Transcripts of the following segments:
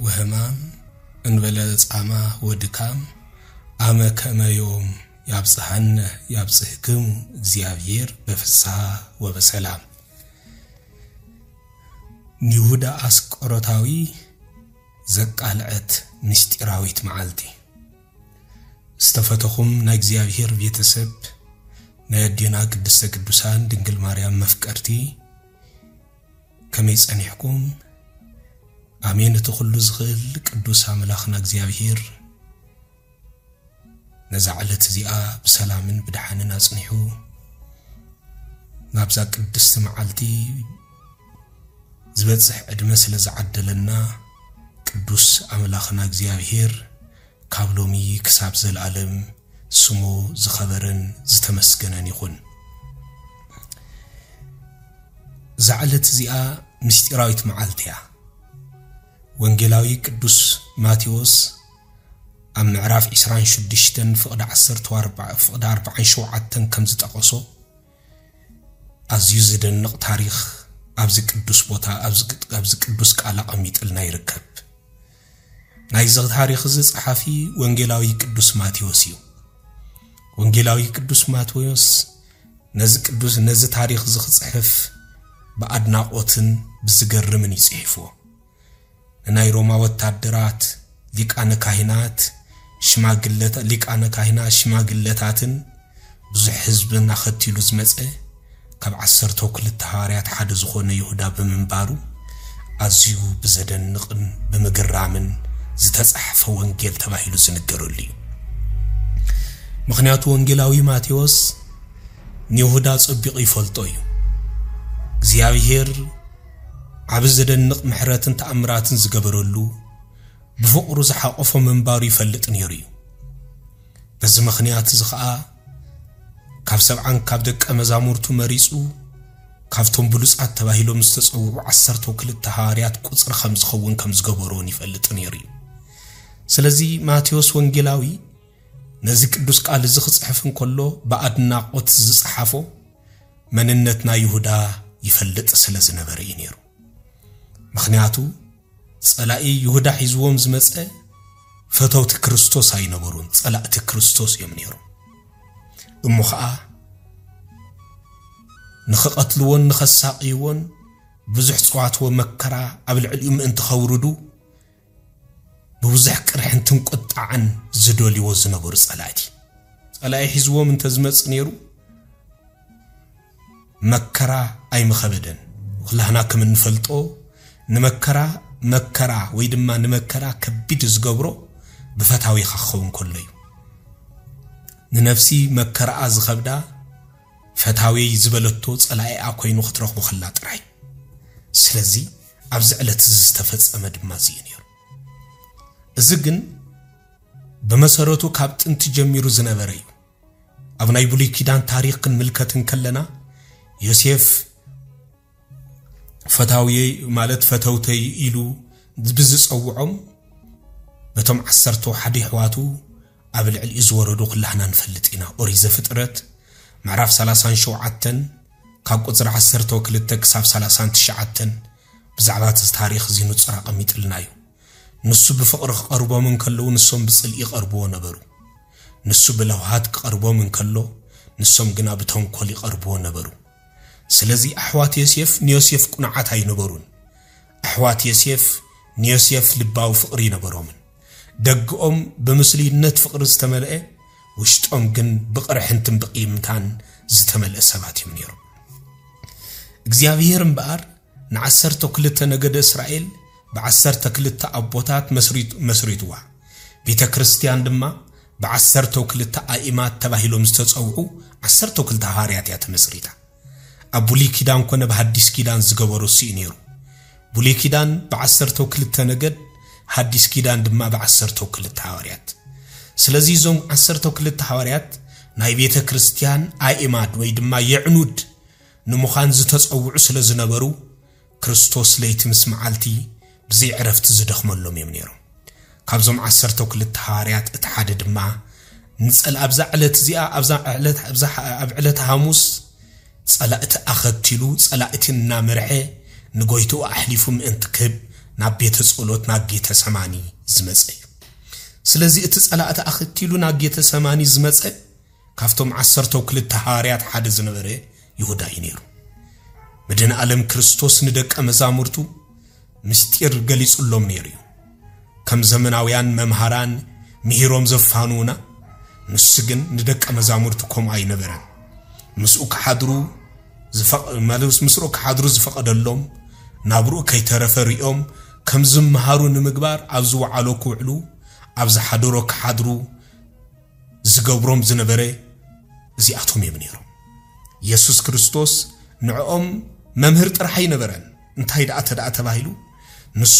وهمام انبلا صاما ودكام اما كما يوم يابصحن يابصحكم እግዚአብሔር በፍስሐ ወበሰላም ይሁዳ አስቆሮታዊ ዘቃልዕት ምስጢራዊት መዓልቲ استفتخم ناግዚአብሔር ቤተሰብ ናዲና ቅድስተ ቅዱሳን ድንግል ማርያም መፍቀርቲ ከመይጸንሕኩም አሜን ተኹሉ ዝኽል ቅዱስ አምላኽና እግዚአብሔር ነዛዕለት ዚኣ በሰላምን በደሓንን አጽንሑ ናብዛ ቅድስት መዓልቲ ዝበጽሕ ዕድመ ስለዝዓደለና ቅዱስ አምላኽና እግዚአብሔር ካብሎሚ ክሳብ ዘላለም ስሙ ዝኸበረን ዝተመስገነን ይኹን ዛዕለት ዚኣ ምስጢራዊት መዓልቲያ ወንጌላዊ ቅዱስ ማቴዎስ ኣብ ምዕራፍ 26 ፍቅድ 14 ከም ዝጠቀሶ ኣዝዩ ዝደንቕ ታሪኽ ኣብዚ ቅዱስ ቦታ ኣብዚ ቅዱስ ቃል ኣቀሚጥልና ይርከብ ናይዚ ታሪኽ ዝጽሓፊ ወንጌላዊ ቅዱስ ማቴዎስ እዩ ወንጌላዊ ቅዱስ ማቴዎስ ነዚ ታሪኽ ዝጽሕፍ በአድናቆትን ብዝገርምን ይጽሕፎ ናይ ሮማ ወታደራት ሊቃነ ካህናት ሽማግለታትን ብዙሕ ህዝብና ኸቲሉ ዝመጸ ካብ 12 ሐዋርያት ሓደ ዝኾነ ይሁዳ በመንባሩ ኣዝዩ ብዘደንቕን በመገራምን ዝተጻሕፈ ወንጌል ተባሂሉ ዝነገረሉ እዩ ምኽንያቱ ወንጌላዊ ማቴዎስ ይሁዳ ጽቢቕ ይፈልጦ እዩ እግዚአብሔር ኣብ ዘደንቕ ምሕረትን ተኣምራትን ዝገበረሉ بفقر زحقف منبار يفلط نيرو بز مخنيات زخا كاب سبعان كاب دق مزامورتو مريصو كافتم بلوصات تباهيلو مستصوع 10 كلت حواريات قصر 5 خون كم زغبرون يفلط نيرو سلازي ماتيوس وانجيلاوي نزي قدوس قال زخصحفن كله بادناقوت زصحافو مننتنا يهودا يفلط سلازنبري نيرو مخنياتو صلاء يهودا حزوم زمص فتوت ክርስቶስ አይነበሩን صلاءت ክርስቶስ የምንይሩ እሙኻ ንخقتلون ንخሳቂውን ብዙሕ ጽዋትዎ መከራ ኣብልዕልዩ ምእንቲ ኸውርዱ ብዙሕ ቅርሕንትን ቁጣዓን ዝዶልይዎ ዝነበሩ ጸላእቲ ጸላኢ حزوم እንተ ዝመጽ ነይሩ መከራ ኣይመኸበደን ኩላህና ከም እንፈልጦ መከራ ወይ ድማ ንመከራ ከቢድ ዝገብሮ በፈታዊ ኸኸውን ኮለዩ ንነፍሲ መከራ ዝኸብዳ ፈታዊ ዝበለቶ ጸላኢ አኮይኑ ኽትረኹ ኸላ ጥራይ ስለዚ ኣብዚ ዕለት ዝተፈጸመ ድማ ነይሩ እዚ ግን በመሰረቱ ካብ ጥንት ጀሚሩ ዝነበረ እዩ ኣብ ናይ ብሉይ ኪዳን ታሪኽን ምልከትን ከለና ዮሴፍ فتاوي مالت فتوتي إلو بزصوعهم بتم 11 حواتو قبل الإزوردو كلنا نفلتينا أوريزة فترت معرف 30 شوعتن كاب قصر 10 كلتك ساب 30 تشعتن بزعبات التاريخ زينو صراق ميتلنايو نسو بفقر قربو من كلو نسوم بصلي قربو نبرو نسو بلوهات قربو من كلو نسوم جنا بتنكل قربو نبرو سلازي أحوات يوسف قناعات هاي نبرون أحوات يوسف لباو فقري نبرومن دقهم بمثلي نت فقر زتملئ وشتهم جن بقرح انتم بقيمتان زتملئ سبات يمنيرو እግዚአብሔርም በአር نعسرتو كلتا نجد إسرائيل بعسرتو كلتا أبوتات مسريتوا بيتا كريستيان دما بعسرتو كلتا آئمات تباهيلو مستتصوعو 10 كلتا حواريات يتمسريتا أبولي كيدان كنا بحديث كيدان زغبرو سينيرو بولي كيدان بعسرتو كلتا نجد حديث كيدان دما بعسرتو كلتا حواريات سلازي زوم 10 كلتا حواريات ناي بيتا كريستيان آئمات وي دما يعنود نمخان زتصوعو سلازنبرو ክርስቶስ ለይቲ ምስማዓልቲ ብዘይ ዕረፍት ዝደኽመሎም የምነይሩ ካብዞም 10 ክልተ ሐዋርያት እተሓደ ድማ ንጸል ኣብዛ ዕለት እዚኣ ኣብ ዕለት ሐሙስ ጸላእቲ ኣኸትሉ ጸላእቲና መርሐ ንጎይቱ ኣሕሊፉ ምእንቲ ክብ ናብ ቤተ ጸሎት ናብ ጌተ ሰማኒ ዝመጸ ስለዚ እቲ ጸላእታ ኣኽቲሉ ናብ ጌተ ሰማኒ ዝመጸ ካፍቶም 12 ሐዋርያት ሓደ ዝነበረ ይሁዳ እዩ ነይሩ መድን ዓለም ክርስቶስ ንደቀ መዛሙርቱ ምስጢር ገሊጹሎም ነይሩ ከም ዘመናውያን መምሃራን ምሂሮም ዘፋኑና ንሱ ግን ንደቀ መዛሙርቱ ከም ኣይነበረን ምስኡ ከሓድሩ ዝፈቀደሎም ናብሩ ከይተረፈሪኦም ከም ዝመሃሩ ንምግባር ኣብ ዝወዓሎ ክውዕሉ ኣብ ዝሓድሮ ከሓድሩ ዝገብሮም ዝነበረ እዚኣቶም እዮም ነይሮም ኢየሱስ ክርስቶስ ንዕኦም መምህር ጥራሕ ይነበረን እንታይ ደኣ ተባሂሉ ንሱ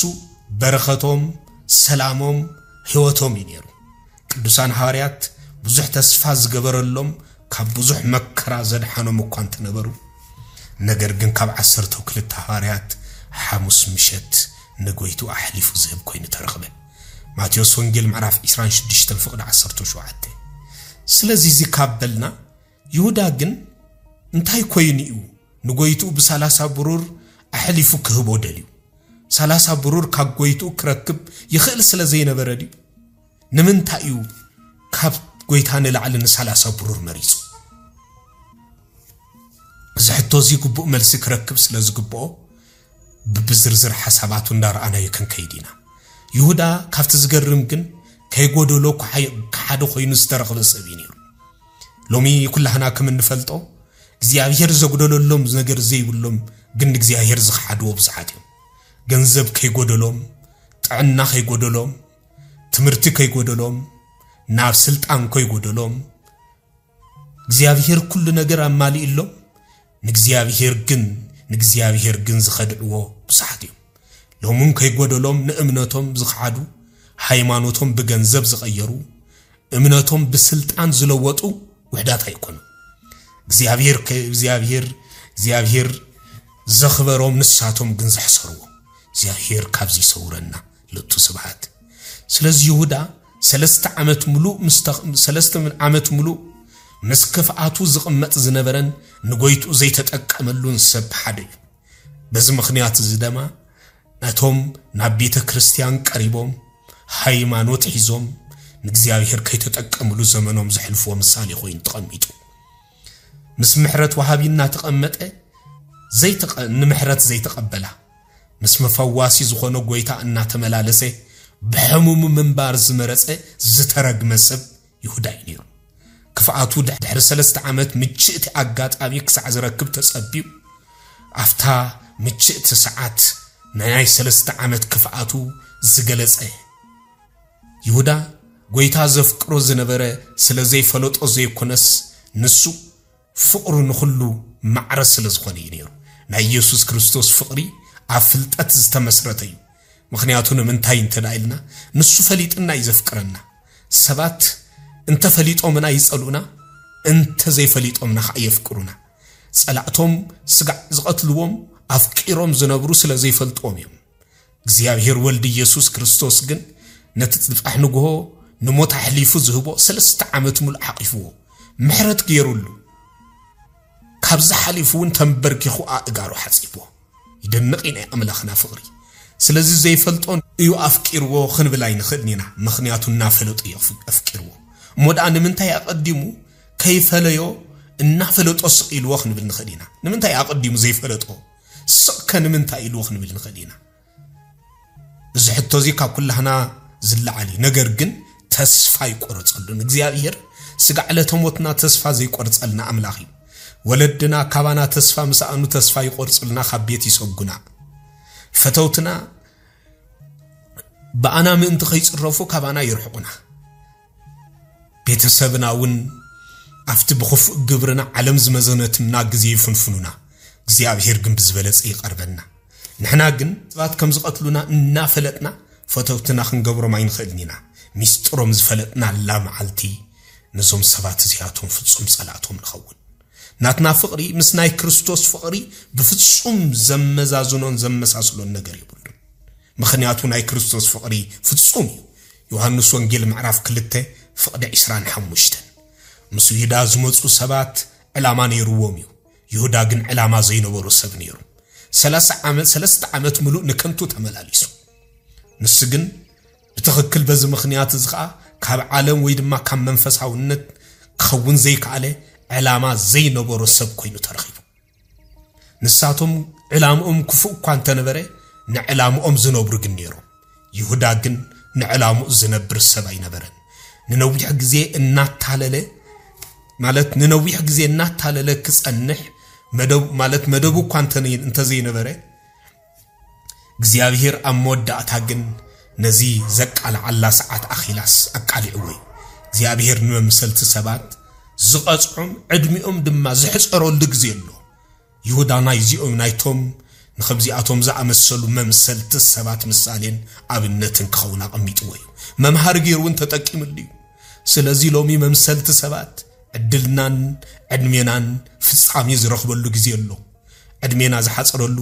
በረኸቶም ሰላሞም ሕይወቶም ይነሩ ቅዱሳን ሐዋርያት ብዙሕ ተስፋ ዝገበረሎም ካብ ብዙሕ መከራ ዘድሓኖም እኳ እንተነበሩ ነገር ግን ካብ 12 ሐዋርያት ሐሙስ ምሸት ንጎይቱ ኣሕሊፉ ዝህብ ኮይኑ ተረኸበ ማቴዎስ ወንጌል ምዕራፍ 26 ፍቅድ 17 ስለዚ ዝካበልና ይሁዳ ግን እንታይ ኮይኑ እዩ ንጎይቱ ብ30 ብሩር ኣሕሊፉ ክህቦ ደልዩ 30 ብሩር ካብ ጎይቱ ክረክብ ይኽእል ስለዘይነበረ ዲ ንምንታይ እዩ ካብ ጎይታ ንላዕሊ ን30 ብሩር መሪጹ ዝሕቶ ዝግቡእ መልሲ ክረክብ ስለዝግብኦ ብዝርዝር ሓሳባቱ እንዳረኣና ይከንከይዲና ይሁዳ ካብቲ ዝገርም ግን ከይጎደሎ ሓደ ኮይኑ ዝተረኸበ ሰብ ነይሩ ሎሚ ኩላህና ከም እንፈልጦ እግዚአብሔር ዘጎደለሎም ነገር ዘይብሎም ግን እግዚአብሔር ዝሓድዎ ብዙሓት እዮም ገንዘብ ከይጎደሎም ጥዕና ከይጎደሎም ትምህርቲ ከይጎደሎም ናብ ስልጣን ከይጎደሎም እግዚአብሔር ኩሉ ነገር አማሊኢሎም ንእግዚአብሔር ግን ዝኸድዕዎ ብዙሓት እዮም ሎሙን ከይጎደሎም ንእምነቶም ዝሓዱ ሃይማኖቶም በገንዘብ ዝቀየሩ እምነቶም በስልጣን ዝለወጡ ውሕዳት አይኮኑ እግዚአብሔር ዘኽበሮም ንሳቶም ግን ዘሕሰሩዎ እግዚአብሔር ካብዚ ሰውረና ለቱ ስብሐት ስለዚህ ይሁዳ 3 ዓመት ሙሉ መስከፍአቱ ዝቅመጥ ዝነበረን ንጎይቱ ዘይተጠቀመሉን ሰብ ሓደ በዚ ምኽንያት ዝደማ ናቶም ናብ ቤተ ክርስቲያን ቀሪቦም ሃይማኖት ሒዞም ንእግዚአብሔር ከይተጠቀምሉ ዘመኖም ዝሕልፍዎ ምሳሌ ኮይኑ ተቀሚጡ ምስ ምሕረት ወሃቢና ተቀመጠ ንምሕረት ዘይተቀበላ ምስ መፈዋሲ ዝኾነ ጎይታ እና ተመላለሰ በሕሙም መንባር ዝመረጸ ዝተረግመ ሰብ ይሁዳ ነይሩ ክፍአቱ ድሕሪ 3 ዓመት ምጭእቲ አጋጣሚ ክሳዕ ዝረክብ ተጸቢው አፍታ ምጭእቲ ሰዓት ናይ 3 ዓመት ክፍአቱ ዝገለጸ ይሁዳ ጎይታ ዘፍቅሮ ዝነበረ ስለዘይ ፈለጦ ዘይኮነስ ንሱ ፍቅሩ ንኹሉ ማዕረ ስለዝኾነ ነይሩ ናይ ኢየሱስ ክርስቶስ ፍቅሪ አፍልጠት ዝተመስረተ እዩ ምክንያቱ ንምንታይ እንተዳይልና ንሱ ፈሊጥና ይዘፍቅረና ሰባት እንተ ፈሊጦምና ይጸሉና እንተ ዘይፈሊጦምና ይፍቅሩና ጸላእቶም ስጋዕ ዝቀትልዎም አፍቂሮም ዝነብሩ ስለዘይፈልጦም እዮም እግዚአብሔር ወልድ ኢየሱስ ክርስቶስ ግን ነትጽፋሕ ንግሆ ንሞት አሕሊፉ ዝህቦ 3 ዓመት ሙሉ አቂፍዎ ምሕረት ገይሩሉ ካብዛ ሓሊፉን ተንበርኪኹ አእጋሩ ሓጺቦ ይደንቅና አምላኽና ፍቅሪ ስለዚህ ዘይፈልጦን እዩ አፍቂርዎ ክንብላይ ንኽድኒና ምኽንያቱና ፈለጡ አፍቂርዎ ሞዳ ንምንታይ አቀዲሙ ከይፈለዮ እና ፈለጦ ስቂልዎ ክንብል ንኽዲና ንምንታይ አቀዲሙ ዘይፈለጦ ስከ ንምንታይ ኢልዎ ክንብል ንኽዲና ዝሕቶዚ ካብ ኩላህና ዝለዓሊ ነገር ግን ተስፋ ይቆርጸሉን እግዚአብሔር ስጋዕለተ ሞትና ተስፋ ዘይቆርጸልና አምላኽ እዩ ወለድና ካባና ተስፋ ምሳአኑ ተስፋ ይቆርጽልና ከቤት ይሰጉና ፈተውትና በአና ምንት ከይጽረፉ ካባና ይርሕቁና ቤተሰብናውን አፍት በخፍ ግብርና ዓለም ዝመዘነትና ግዜ ይፍንፍኑና እግዚአብሔር ግን ብዝበለጽ ይቀርበና ንሕና ግን ጽባት ከም ዝቀትሉና እናፈለጥና ፈተውትና ክንገብሮም አይንኽእልኒና ሚስጥሮም ዝፈለጥና ላማዓልቲ ነዞም ሰባት እዚያቶም ፍጹም ጸላእቶም ንኸውን ናትና ፍቅሪ ምስ ናይ ክርስቶስ ፍቅሪ በፍጹም ዘመዛዝኖን ዘመሳስሎን ነገር ይብሉ ምኽንያቱ ናይ ክርስቶስ ፍቅሪ ፍጹም ዮሐንስ ወንጌል ምዕራፍ 2 ፍቅድ 25 ምስ ይሁዳ ዝመጹ ሰባት ዕላማ ነይሩዎም ይሁዳ ግን ዕላማ ዘይነበሩ ሰብ ነይሩ 3 ዓመት ሙሉ ንከንቱ ተመላሊሱ ንስግን بتخكل بز مخنيات زقا كاب عالم ويدما كام منفس حاونت كون زي كاله علامة زي نبورو سب كوينو ترخيب نساتهم علام كفو كوان تنبري نعلام زنوبرو جنيرو يهودا جن نعلام زنبر السبعي نبرن ننوي حق زي النات تالله مالت ننوي حق زي النات تالله كس النح مدو مالت مدبو كوان تنين انت زي نبري እግዚአብሔር አሞዳታ ግን ነዚህ ዘቅ አለ ሰዓት አኺላስ አቃሊዑይ እግዚአብሔር ንመምሰልት ሰባት ዝቀጽዑም ዕድሚኦም ድማ ዝሕጽረሉ ግዜ ኣሎ ይሁዳና ይዚኦም ናይቶም ንኸብዚአቶም ዘአመሰሉ መምሰልት ሰባት ምሳሌን አብነትን ከውና ቀሚጥወይ መምሃር ጊሩን ተጠቂምልዩ ስለዚህ ሎሚ መምሰልት ሰባት ዕድልናን ዕድሜናን ፍጻሜ ዝረኽበሉ ግዜ ኣሎ ዕድሜና ዝሐጽረሉ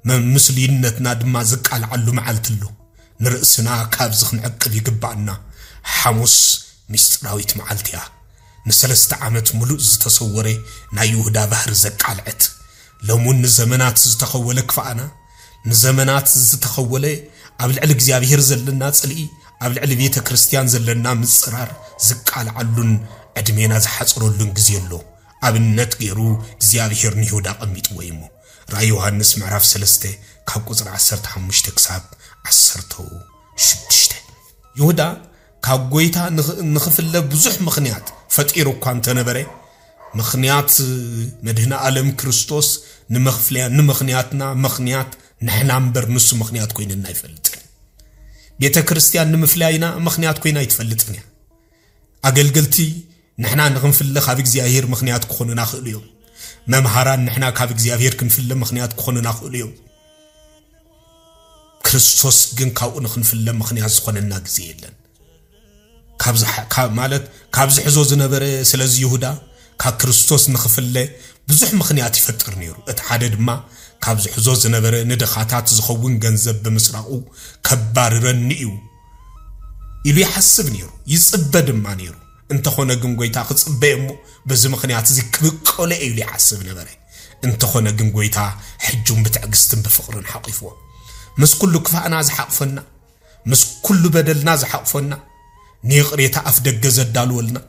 مسلينتنا دما زقال علو معلتلو نرأسنا كابزخ نعقب يقبعنا حموس مستراويت معلتيا نسلست عامت ملوء زتصوري نا يهودا بحر زقال عت لومون نزمنات زتخولك فانا نزمنات زتخولي قبل على እግዚአብሔር ዘለና ጽልኢ قبل على ቤተ ክርስቲያን ዘለና ምጽራር زقال علون ዕድሜና ዝሐጽሩልን ግዜ ኣሎ አብነት ገሩ እግዚአብሔር ንይሁዳ ቀሚጥ ወይሙ رأي يوحنس معرف سلسته كاب قصر 15 كساب 16 يهودا كاب قويتا نخفل بزح مخنيات فتيرو كان تنبري مخنيات مدهنا عالم كريستوس نمخنياتنا مخنيات نحن عمبر نص مخنيات كوين يفلتن بيتا كريستيان نمفلاينا مخنيات كوين يتفلتن أقلقلتي نحن نغنفل خابك زياهير مخنيات كخونو ناخل اليوم ممهران نحنا كاب እግዚአብሔር ክንፍለ ምክንያት ኮነና ኹልዩ ክርስቶስ ግን ካው ንኽንፍለ ምክንያት ዝኾነና ግዜ የለን ካብ ማለት ካብ ዝሕዞ ዝነበረ ስለዚ ይሁዳ ካብ ክርስቶስ ንኽፍለ ብዙሕ ምክንያት ይፈጥር ነይሩ እቲ ሓደ ድማ ካብ ዝሕዞ ዝነበረ ንደኻታት ዝኸውን ገንዘብ ብምስራቁ ከባርረኒ እዩ ኢሉ ይሐስብ ነይሩ ይጽበ ድማ ነይሩ انت خونه گم گویتا خصبهمو بز مخنیات زکبقله ایلی حسب نبره انت خونه گم گویتا حجم بتعقستن بفقرن حقيفو مس كل كفانا زحقفنا مس كل بدلنا زحقفنا نيقريتا افدق زدالولنا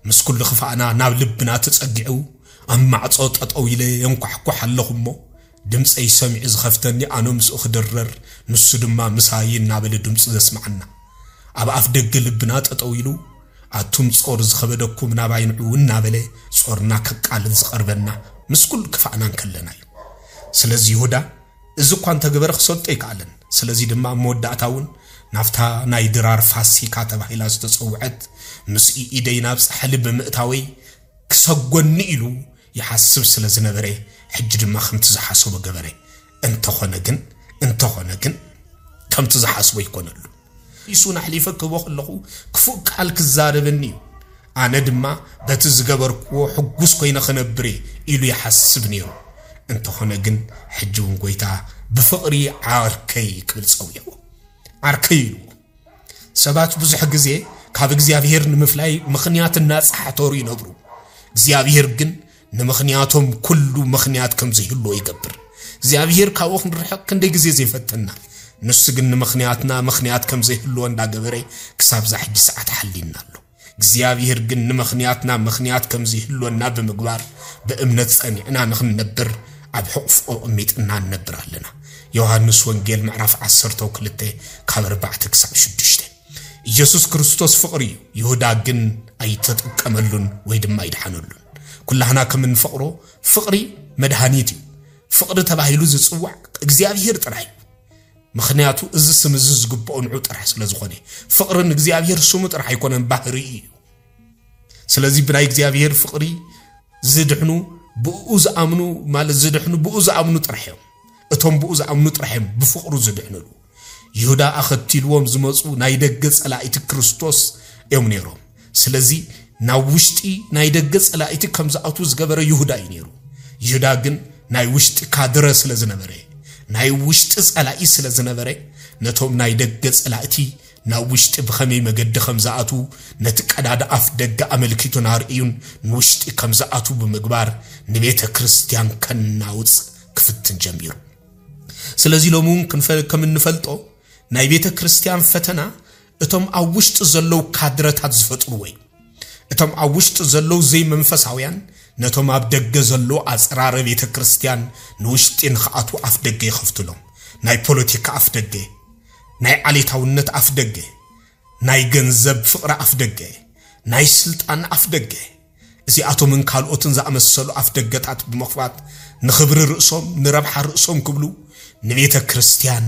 مس كل خفانا ناب لبنا تصقعو اما عصوت طويله ينكحكح اللهمو دمص اي سمع زخفتني انو مس اخدرر نس دما مساينا بل دمص زسمعنا ابا افدق لبنا طويلو አቱም ጾር ዝኸበደኩም ናባይንዑ እናበለ ጾርና ከቃል ዝቀርበና ምስኩል ክፋናን ከለናይ ስለዚህ ይሁዳ እዚ ኳን ተገበረ ክሰጥ ይቃለን ስለዚህ ድማ ሞዳታውን ናፍታ ናይ ድራር ፋሲካ ተባሂላ ዝተጸውዐት ምስኢ ኢደይና በጽሕል ብምእታዊ ክሰጎኒ ኢሉ ይሐስብ ስለዝነበረ ሕጅ ድማ ከምት ዝሐሰበ ገበረ እንተ ኾነ ግን ከምት ዝሐሰበ ይኮነሉ يسون حليفك وخلقو كفو قال كزاربني انا دما بتزغبركو حغوس كوينا خنبري يلو يحسبني انت هنا جن حجون قويتا بفقري عاركي كبل صويو عاركي سبات بزح غزي كاب እግዚአብሔር ንምፍላይ ምኽንያት الناس حتوري نبرو እግዚአብሔር ግን ንምኽንያቶም ኩሉ ምኽንያት ከም ዘይህሉ ይገብር እግዚአብሔር ካወኽ ንርሕቅ እንደ ግዜ ዘይፈተና نسجن مخنياتنا مخنيات كم زي اللو اندا قبري كساب زحج ساعة حلينا له እግዚአብሔር ግን مخنياتنا مخنيات كم زي اللو انا بمقبار بأمنة ثانينا نخن نبر عبحقف او اميت انا نبر لنا يوحنس وانجيل معرف 10 وكلته كابر بعتك ساب شدشته ኢየሱስ ክርስቶስ ፍቅሪ ይሁዳ ግን አይተጠቀመሉን ወይ ድማ ይድሐኑሉን ኩላህና ከምን ፍቅሮ ፍቅሪ መድሃኒት ፍቅር ተባሂሉ ዝጽዋዕ እግዚአብሔር ጥራይ ምክንያቱ እዚ ስም እዚ ዝግበኡን ዑጥራይ ስለዝኾነ ፍቅርን እግዚአብሔር ስሙ ጥራይ አይኮነን ባህሪ ስለዚህ ብናይ እግዚአብሔር ፍቅሪ ዝድሕኑ ብኡዝ አምኑ ማለት ዝድሕኑ ብኡዝ አምኑ ጥራይም እቶም ብኡዝ አምኑ ጥራይም ብፍቅሩ ዝድሕኑሉ ይሁዳ አኸቲልዎም ዝመጹ ናይ ደገ ጸላኢት ክርስቶስ እዮም ስለዚህ ናውሽጢ ናይ ደገ ጸላኢት ከምዛአቱ ዝገበረ ይሁዳ ይነሩ ይሁዳ ግን ናይ ውሽጢ ካድረ ስለዝነበረ ናይ ውሽጢ ጸላኢ ስለዝነበረ ነቶም ናይ ደገ ጸላኢቲ ናውሽጢ በኸመይ መገደ ከምዛአቱ ነትቀዳዳ አፍ ደገ አመልክቱ ናርኢዩን ንውሽጢ ከምዛአቱ በመግባር ንቤተ ክርስቲያን ከናውጽ ክፍትን ጀምሩ ስለዚህ ለሙን ከምንፈልጦ ናይ ቤተ ክርስቲያን ፈተና እቶም ኣብ ውሽጥ ዘለው ካድረታት ዝፈጥሩ ወይ እቶም ኣብ ውሽጥ ዘለው ዘይ መንፈሳውያን ነቶም ኣብ ደገ ዘለው ኣጽራረ ቤተ ክርስቲያን ንውሽጢን ኸኣቱ ኣፍ ደገ ይኸፍቱሎም ናይ ፖለቲካ ኣፍ ደገ ናይ ዓሌታውነት ኣፍ ደገ ናይ ገንዘብ ፍቕራ ኣፍ ደገ ናይ ስልጣን ኣፍ ደገ እዚኣቶምን ካልኦትን ዝኣመሰሉ ኣፍ ደገታት ብመኽፋት ንኽብሪ ርእሶም ንረብሓ ርእሶም ክብሉ ንቤተ ክርስቲያን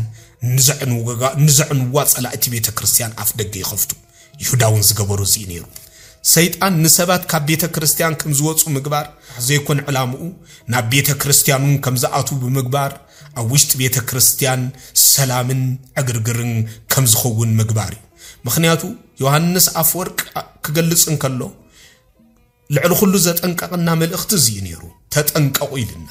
ንዘዕንዋ ጸላእቲ ቤተ ክርስቲያን ኣፍ ደገ ይኸፍቱ ይሁዳውን ዝገበሩ እዚ ነይሩ ሰይጣን ንሰባት ካብ ቤተ ክርስቲያን ከም ዝወጹ ምግባር ዘይኮን ዕላምኡ ናብ ቤተ ክርስቲያኑን ከም ዝኣቱ ብምግባር ኣብ ውሽጢ ቤተ ክርስቲያን ሰላምን ዕግርግርን ከም ዝኸውን ምግባር ምኽንያቱ ዮሐንስ አፈወርቅ ክገልጽ እንከሎ ልዕሊ ሁሉ ዘጠንቀቅና መልእኽት እዚ ነይሩ ተጠንቀቁ ይልና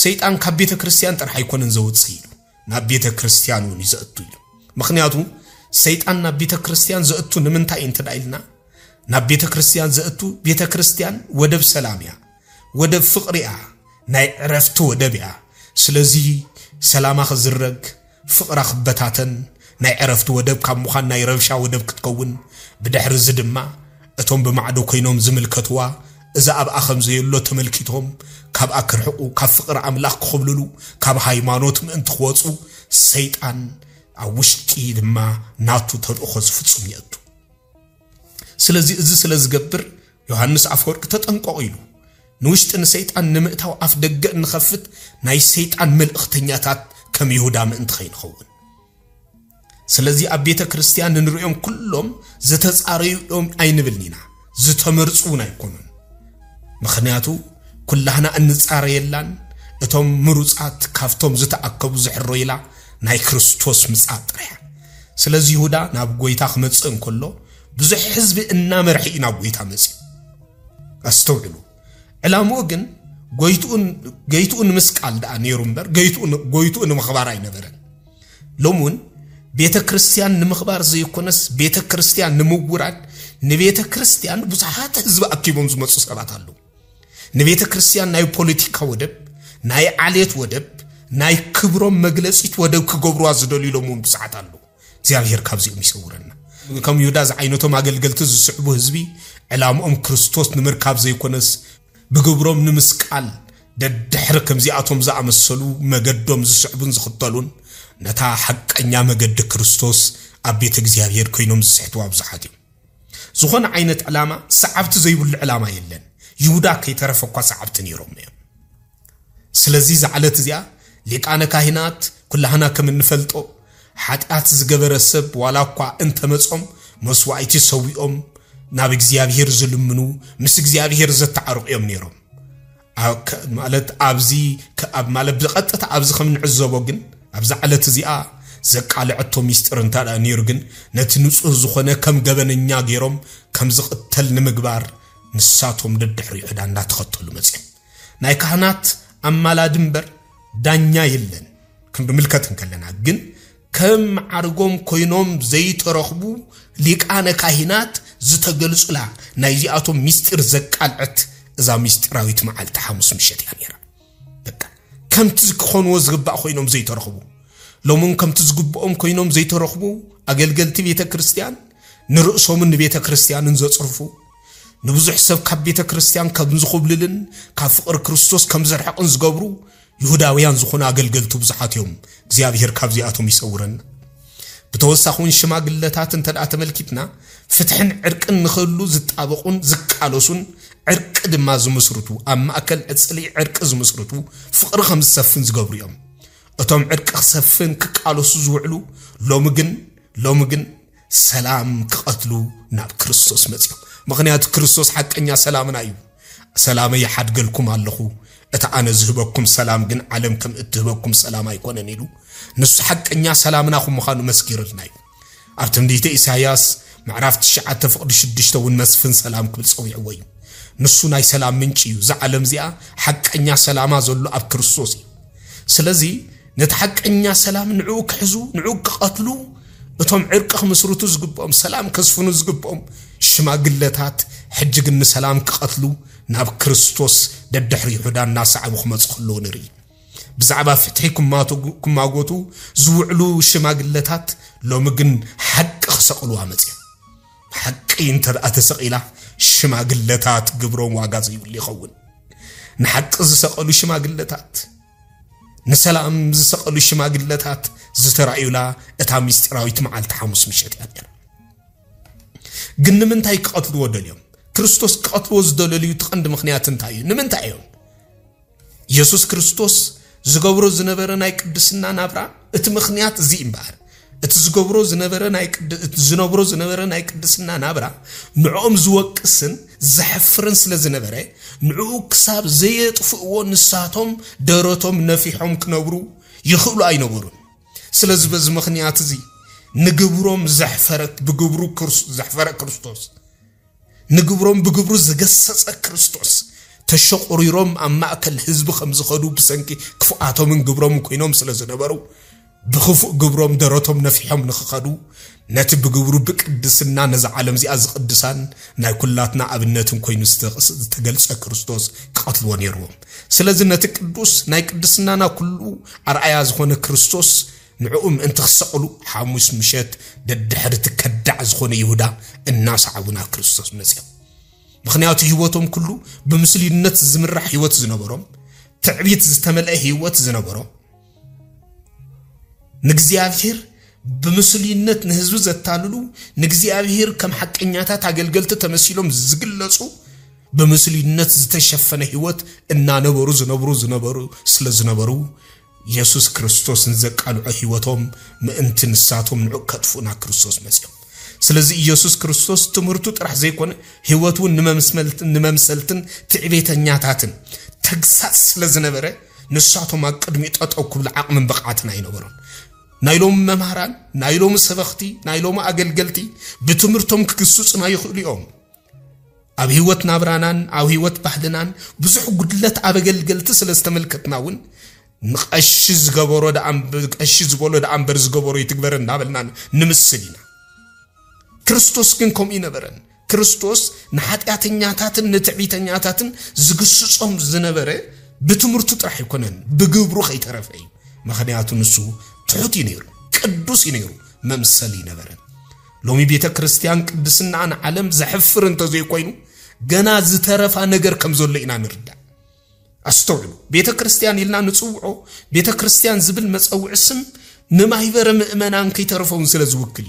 ሰይጣን ካብ ቤተ ክርስቲያን ጥራሕ አይኮነን ዘውጽ ይሉ ናብ ቤተ ክርስቲያኑን ይዘእቱ ይሉ ምኽንያቱ ሰይጣን ናብ ቤተ ክርስቲያን ዘእቱ ንምንታይ እንትዳይልና ናብ ቤተ ክርስቲያን ዘእቱ ቤተ ክርስቲያን ወደብ ሰላምያ ወደብ ፍቅሪያ ናይ ዕረፍቱ ወደብያ ስለዚ ሰላማ ክዝረግ ፍቅራ ክበታተን ናይ ዕረፍቱ ወደብ ካብ ሙኻን ናይ ረብሻ ወደብ ክትከውን ብድሕሪ እዚ ድማ እቶም በማዕዶ ኮይኖም ዝምልከትዋ እዛ ኣብ ኣኸም ዘየሎ ተመልኪቶም ካብ ኣክርሕቁ ካብ ፍቅር ኣምላኽ ክኽብልሉ ካብ ሃይማኖት ምእንቲ ክወጹ ሰይጣን ኣብ ውሽጢ ድማ ናቱ ተልእኾ ዝፍጹም ይእቱ ስለዚ እዚ ስለ ዝገብር ዮሐንስ አፈወርቅ ተጠንቀቁ ይሉ ንውሽጢ ንሰይጣን ንምእታው ኣፍ ደገ ንኸፍት ናይ ሰይጣን መልእኽተኛታት ከም ይሁዳ ምእንቲ ኸይንኸውን ስለዚ ኣብ ቤተ ክርስቲያን ንሪኦም ኩሎም ዝተጻረዩኦም ኣይንብልኒና ዝተመርጹን ኣይኮኑን ምኽንያቱ ኩላህና እንጻረየላን እቶም ምሩጻት ካፍቶም ዝተኣከቡ ዝሕሮ ኢላ ናይ ክርስቶስ ምጻእ ጥራሕ ስለዚ ይሁዳ ናብ ጎይታ ክመጽእ እንከሎ ብዙሕ ህዝቢ እናመርሒ ናብ ጎይታ መጽእ ኣስተውዕሉ ዕላምኡ ግን ጎይቱን ምስቃል ዳኣ ነይሩ እምበር ጎይቱን ምኽባር ኣይነበረን ሎሙን ቤተ ክርስቲያን ንምኽባር ዘይኮነስ ቤተ ክርስቲያን ንምውራድ ንቤተ ክርስቲያን ብዙሓት ህዝቢ ኣኪቦም ዝመጹ ሰባት ኣለው ንቤተ ክርስቲያን ናይ ፖለቲካ ወደብ ናይ ዓሌት ወደብ ናይ ክብሮም መግለጺት ወደብ ክገብሩዋ ዝደልዩሎም ብዙሓት ኣለው እግዚአብሔር ካብዚኦም ይሰውረና ከም ይሁዳ ዝዓይነቶም አገልገልቲ ዝስዕቡ ህዝቢ ዕላምኦም ክርስቶስ ንምርካብ ዘይኮነስ ብግብሮም ንምስቃል ደድሕሪ ከምዚኣቶም ዝኣመሰሉ መገዶም ዝስዕቡን ዝኽተሉን ነታ ሐቀኛ መገድ ክርስቶስ ኣብ ቤተ እግዚአብሔር ኮይኖም ዝስሕትዋ ብዙሓት እዮም ዝኾነ ዓይነት ዕላማ ሰዓብቲ ዘይብሉ ዕላማ የለን ይሁዳ ከይተረፈኳ ሰዓብቲ ነይሮም እዮም ስለዚ ዝዓለት እዚኣ ሊቃነ ካህናት ኩላህና ከም እንፈልጦ ኃጢአት ዝገበረ ሰብ ዋላኳ እንተመጾም መስዋዕቲ ሰዊኦም ናብ እግዚአብሔር ዝልምኑ ምስ እግዚአብሔር ዘተዓርቁዮም ነይሮም ማለት ኣብዚ ማለት ብቀጥታ ኣብዚ ከም ንዕዘቦ ግን ኣብዛ ዓለት እዚኣ ዘቃልዕቶ ሚስጥር እንታ ነይሩ ግን ነቲ ንጹህ ዝኾነ ከም ገበነኛ ገይሮም ከም ዝቕተል ንምግባር ንሳቶም ደድሕሪ ይሁዳ እንዳተኸተሉ መጽኦም ናይ ካህናት ኣማላድንበር ዳኛ የለን ክንምልከት እንከለና ግን ከም ዓርጎም ኮይኖም ዘይተረኽቡ ሊቃነ ካህናት ዝተገልጹላ ናይ ዚኣቶም ሚስጥር ዘቃልዕት እዛ ሚስጥራዊት መዓልቲ ሐሙስ ምሸት እያ ነይራ በቃ ከምቲ ዝኮንዎ ዝግባእ ኮይኖም ዘይተረኽቡ ሎሙን ከምቲ ዝግባኦም ኮይኖም ዘይተረኽቡ ኣገልገልቲ ቤተ ክርስቲያን ንርእሶምን ቤተ ክርስቲያንን ዘጽርፉ ንብዙሕ ሰብ ካብ ቤተ ክርስቲያን ከም ዝኽብልልን ካብ ፍቅር ክርስቶስ ከም ዘርሐቁን ዝገብሩ ይሁዳውያን ዝኾኑ አገልገልቱ ብዙሓት እዮም እግዚአብሔር ካብዚኣቶም ይሰውረና ብተወሳኹን ሽማግለታት እንተዳ ተመልኪትና ፍትሕን ዕርቅን ንኽህሉ ዝጣበቁን ዝቃለሱን ዕርቅ ድማ ዝመስርቱ ኣብ ማእከል ዕፅሊ ዕርቅ ዝመስርቱ ፍቅሪ ከም ዝሰፍን ዝገብሩ እዮም እቶም ዕርቅ ክሰፍን ክቃለሱ ዝውዕሉ ሎሚ ግን ሰላም ክቐትሉ ናብ ክርስቶስ መጽኦም ምኽንያቱ ክርስቶስ ሐቀኛ ሰላምና እዩ ሰላም ይሓድገልኩም ኣለኹ እታ ኣነ ዝህበኩም ሰላም ግን ዓለም ከም እትህበኩም ሰላም ኣይኮነን ኢሉ ንሱ ሐቀኛ ሰላምና ኹም ምዃኑ መስጊርልና እዩ ኣብ ትንቢተ ኢሳይያስ ምዕራፍ 9:6 ውን መስፍን ሰላም ክብል ፀዊዕዎ እዩ ንሱ ናይ ሰላም ምንጭ እዩ ዘዓለም እዚኣ ሐቀኛ ሰላማ ዘሎ ኣብ ክርስቶስ እዩ ስለዚ ነቲ ሐቀኛ ሰላም ንዑ ክሕዙ ንዑ ክቐትሉ እቶም ዕርቅ ክመስርቱ ዝግብኦም ሰላም ከስፍኑ ዝግብኦም ሽማግለታት ሕጂ ግን ሰላም ክቐትሉ ናብ ክርስቶስ ደድሕሪ ይሁዳ እናሰዓቡ ክመጽእ ከለዉ ንርኢ بزعبا فتحكم ما قوتو زوعلو شماقلتات لو مجن حق خسقلوها مزيا حق ينتر أتسقيلا شماقلتات قبرون واقازي واللي خون نحق زسقلو شماقلتات نسلام زسقلو شماقلتات زترعيولا اتا مستراويت مع التحامس مشهد يعني قلنا من تاي قتلوا اليوم كريستوس قتلوا زدلليو تقند مخنيات انتايو نمن تايون يسوس كريستوس زغبرو زنبره ناي قدسنا نابرا ات مخنيات زي امبار ات زغبرو زنبره ناي قدسنا نابرا نعوم زوقسن زحفرن سلا زنبره نعو كساب زي طفو نساتهم دروتهم نفيحهم كنبرو يخلو اي نبرون سلاز بز مخنيات زي نغبروم زحفرت بغبرو كريستوس نغبروم بغبرو زغسص كريستوس تشقريروم اما اكل حزب خمس خدو بسنكي كفؤاتهم من غبروم كوينوم سلازنبرو بخفؤ غبروم دروتهم نفيحهم نخخدو نت بغبرو بقدسنا نز عالم زي از قدسان ناي كلاتنا ابنتن كوينو تغلص كريستوس قتلو نيروم سلاز نت قدوس ناي قدسنانا كلو ارعيا زخونه كريستوس نعوم انت خسقلو حاموس مشات ددحر تكدع زخونه يهودا الناس عبنا كريستوس مسيح مخنيات هيوتهم كله بمسلينت زمرح هيوت زنبروم تعبيت زتملأ هيوت زنبروم نغزيابير بمسلينت نهزو زتاللو نغزيابير كم حقنياتات አገልገልተ ተመስሎም ዝግለጹ በመስሊነት ዝተሸፈነ ህይወት እና ነበሩ ስለዝነበሩ ኢየሱስ ክርስቶስን ዘቃልዑ ህይወቶም ምእንትን ሳቶም ንዑከጥፉና ክርስቶስ መስለም ስለዚህ ኢየሱስ ክርስቶስ ትምርቱ ጥራህ ዘይኮነ ህይወቱን ንመምሰልትን ትዕቤተኛታትን ተግሳጽ ስለዝነበረ ንሳቶም አቅድሚ ጠጠው ኩብል አቅምን በቃትን አይነበሩን ናይሎም መማራን ናይሎም ሰበኽቲ ናይሎም አገልገልቲ በትምርቶም ክክሱጽና ይኽልዮም አብ ህይወት ናብራናን አብ ህይወት ባህልናን ብዙሕ ጉድለት አበገልገልቲ ስለስተመልከትናውን ንቀሽ ዝገበሮ ቀሽ ዝበሎ ዳንበር ዝገበሮ ይትግበርና በልናን ንምስሊና ክርስቶስ ግን ኮም ይነበረን ክርስቶስ ንኃጢአተኛታትን ንትዕቢተኛታትን ዝግስጾም ዝነበረ በትምርቱ ጥራህ ይኮነን በግብሩ ኸይተረፈይ ምክንያቱ ንሱ ትሑት ይነሩ ቅዱስ ይነሩ መምሰል ይነበረን ሎሚ ቤተ ክርስቲያን ቅድስናን ዓለም ዘሕፍር እንተ ዘይኮይኑ ገና ዝተረፋ ነገር ከም ዘሎ ኢና ንርዳ አስተውሉ ቤተ ክርስቲያን ይልና ንጽውዖ ቤተ ክርስቲያን ዝብል መጽውዕ ስም ንማይበረ ምእመናን ከይተረፈውን ስለዝውክል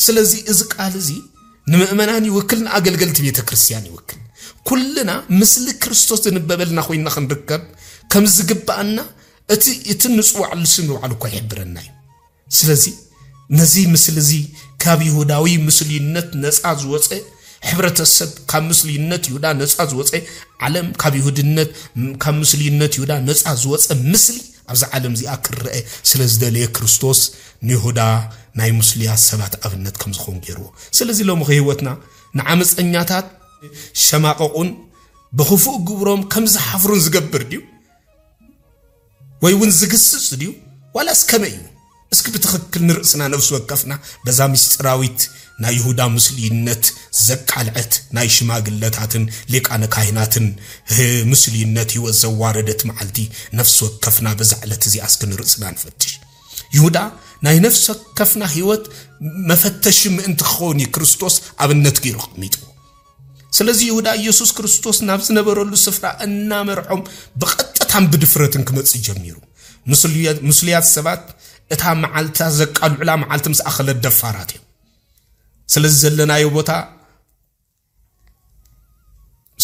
ስለዚህ እዚ ቃል እዚ ንምእመናን ይወክልና አገልገልት ቤተ ክርስቲያን ይወክል ኩልና ምስል ክርስቶስ ንበበልና ኮይና ክንርከብ ከም ዝግባአና እቲ ንጽውዕ ልስም ወዓል እኮ ይሕብረና ስለዚህ ነዚ ምስል እዚ ካብ ይሁዳዊ ምስልነት ነፃ ዝወፀ ሕብረተሰብ ካብ ምስልነት ይሁዳ ነፃ ዝወፀ ዓለም ካብ ይሁድነት ካብ ምስልነት ይሁዳ ነፃ ዝወፀ ምስሊ ኣብዚ ዓለም እዚ ኣክርአ ስለዝደለየ ክርስቶስ ንይሁዳ ናይ ሙስሊያ ሰባት ኣብነት ከም ዝኾን ገይርዎ ስለዚህ ሎሞ ህይወትና ንዓመፀኛታት ሸማቀቁን በኽፉእ ግብሮም ከም ዝሓፍሩን ዝገብር ዲዩ ወይ ውን ዝግስጽ ዲዩ ዋላስ ከመይ እስኪ በትክክል ንርእስና ነፍስ ወከፍና በዛ ምስጥራዊት ናይ ይሁዳ ሙስሊነት ዘቃልዐት ናይ ሽማግለታትን ሊቃነ ካህናትን ሙስሊነት ይወዘዋረደት መዓልቲ ነፍስ ወከፍና በዛዕለት እዚ አስከን ርእስና ንፈትሽ ይሁዳ ናይ ነፍስ ወከፍና ህይወት መፈተሽ ምእንት ኾኒ ክርስቶስ ኣብነት ገይሩ ቕሚጡ ስለዚህ ይሁዳ ኢየሱስ ክርስቶስ ናብ ዝነበረሉ ስፍራ እና መርሖም በቀጥታም ብድፍረትን ክመጽ ጀሚሩ ሙስሊያት ሰባት እታ መዓልታ ዘቃልዑላ መዓልትም ሰአኸለ ደፋራት ስለዚህ ዘለናዮ ቦታ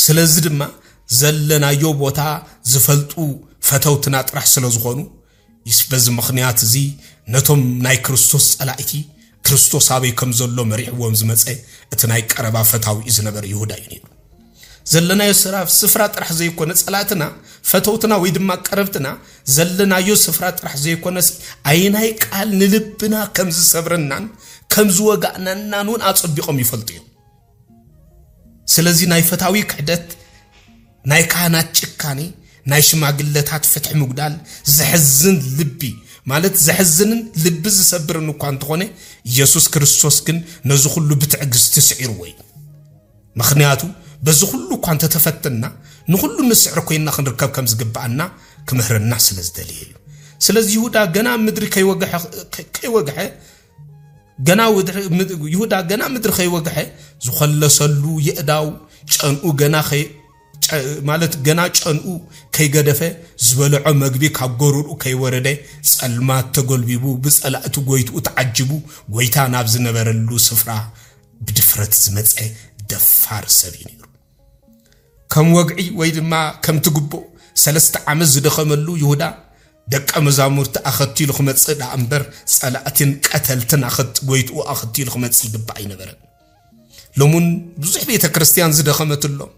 ስለዚህ ድማ ዘለናዮ ቦታ ዝፈልጡ ፈተውትና ጥራሕ ስለዝኾኑ ይስበዝ ምኽንያት እዚ ነቶም ናይ ክርስቶስ ጸላእቲ ክርስቶስ አበይ ከም ዘሎ መሪሕዎም ዝመጸ እቲ ናይ ቀረባ ፈታዊ ዝነበረ ይሁዳ እዩ ዘለናዮ ስፍራ ጥራሕ ዘይኮነ ጸላእትና ፈተውትና ወይ ድማ ቀረብትና ዘለናዮ ስፍራ ጥራሕ ዘይኮነ አይናይ ቃል ንልብና ከም ዝሰብረናን ከም ዝወጋእናን አጽቢቆም ይፈልጡ ስለዚህ ናይ ፈታዊ ክህደት ናይ ካህናት ጭካኔ ናይ ሽማግለታት ፍትሕ ምግዳል ዝሕዝን ልቢ ማለት ዝሕዝንን ልብ ዝሰብርን እኳ እንትኾነ ኢየሱስ ክርስቶስ ግን ነዚ ሁሉ ብትዕግስት ስዒሩ ወይ ምክንያቱ በዚ ሁሉ እኳ ተፈተና نخلو نسعر كوينا خنركب كم زقبعنا كمهرنا سلازدليه سلاز يهودا جنا مدري كي وجح جنا يهودا جنا مدري كي وجح زخلصلو يقداو شأنو جنا خي مالت جنا شأنو كي جدفه زبلع مجبي كعجرور وكي ورده سلمات تقول بيبو بس ألا تقويت وتعجبو قويتا نابزنا برلو سفرة بدفرت زمت دفار سبينير كم وقعي ويد ما كم تجبو سلست عمز دخملو يهودا دك أمزامورت أخذتي لخمت صيد أمبر سألاتين قتلتن أخذت قويت وأخذتي لخمت صيد بعين برد لمن بزح بيت كريستيان زد خمت اللهم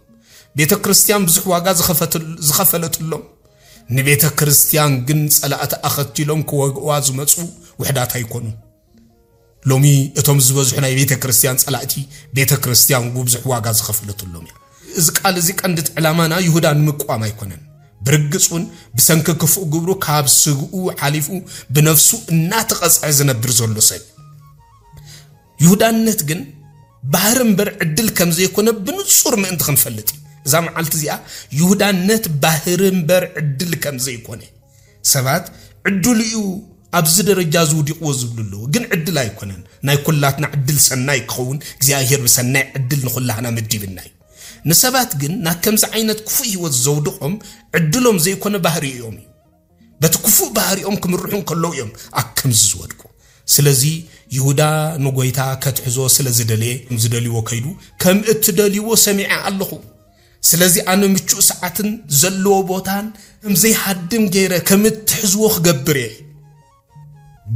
بيت كريستيان بزح واجا زخفلت اللهم نبيت كريستيان جن سألات أخذتي لهم كواز مصو وحدات هيكونون لومي اتوم زبزحنا بيت كريستيان سألاتي بيت كريستيان بزح واجا زخفلت اللهم إذا قال زيك عندت علامانا يهودا مقام يكونن برقصون بسنك كفو قبرو كاب سقو حليفو بنفسو ناتقص عزنا برزولو سيب يهودا نتقن بحرم بر عدل كم زي يكون بنصور ما انت خنفلتي زام عالت زيا يهودا نت بحرم بر عدل كم زي يكون سبات عدل يو أبزد رجازو دي قوزبلو جن عدل لا يكونن ناي كلاتنا عدل سناي كون زياهير بسناي عدل نخلها مدي بالناي نسبات جن ناكمز عينت كفوي وزودهم عدلهم زي يكون بحري يومي بتكفو بحري يوم كم الروحون كله يوم أكمز زودكو سلازي يهودا نقويتا كتحزو سلازي دلي وكيدو كم اتدالي وسمع الله سلازي أنا متشو ساعتن زلو بوتان مزي حدم جيرا كم اتحزو خقبري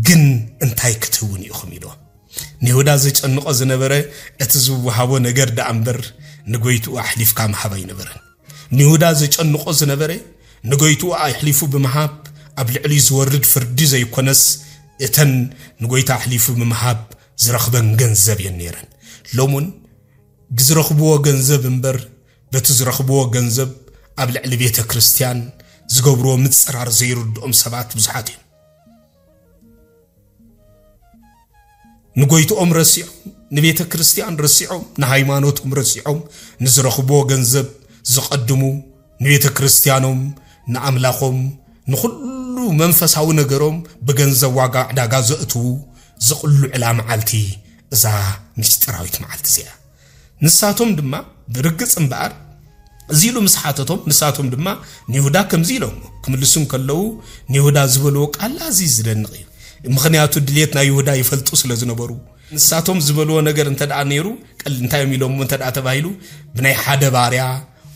جن انتاي كتوني اخميدو نيهودا زيج انقو زنبري اتزو وحاو نگر دا عمبر نقويتو أحليف كام حباي نبرن نيهودا زيج انقو زنبري نقويتو أحليفو بمحاب قبل علي زورد فردي زي كونس اتن نقويتا أحليفو بمحاب زرخبن جنزب ينيرن لومن زرخبو جنزب انبر بتزرخبو جنزب قبل علي بيت كريستيان زقبرو متصرار زيرد سبات بزحاتين نقويتو رسيعو نبيت كريستيان رسيعو نهايمانوتهم رسيعو نزرخبو جنزب زقدمو نبيت كريستيانهم نعملاقهم نخلو منفساو نقروم بجنزب واقع داقا زقتو زقلو علام عالتي إذا مشتراويت معالت زيا نساتهم دما برقص انبار زيلو مسحاتتهم نساتهم دما نيهودا كم زيلهم كملسون كلو نيهودا زبلوك على عزيز لنغير مخنياتو دليتنا يهودا يفلطو ስለዝነበሩ ንሳቶም ዝበልዎ ነገር እንተዳ ነይሩ ቀል እንታይ የሚሎም እንተዳ ተባሂሉ ብናይ ሓደ ባሪያ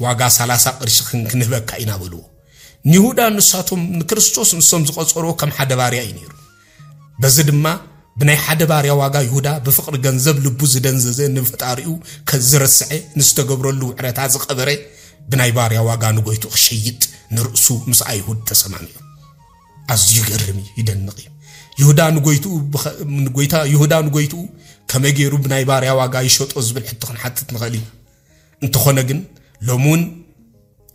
ዋጋ 30 ቅርሽ ክንክንበካ ኢና ብልዎ ይሁዳ ንሳቶም ክርስቶስ ንሶም ዝቆጸሮ ከም ሓደ ባሪያ ይነይሩ በዚ ድማ ብናይ ሓደ ባሪያ ዋጋ ይሁዳ በፍቅር ገንዘብ ልቡ ዝደንዘዘ ንፈጣሪኡ ከዝረስዐ ንስተገብረሉ ዕረታ ዝቀበረ ብናይ ባሪያ ዋጋ ንጎይቱ ክሸይጥ ንርሱ ምስ አይሁድ ተሰማሚዩ አዝዩ ገርሚ ይደንቅ يهودا نقويتو كما يجيرو بناي باريا واقع يشوط أزبل حتى حتى نغلي انت خونجن لومون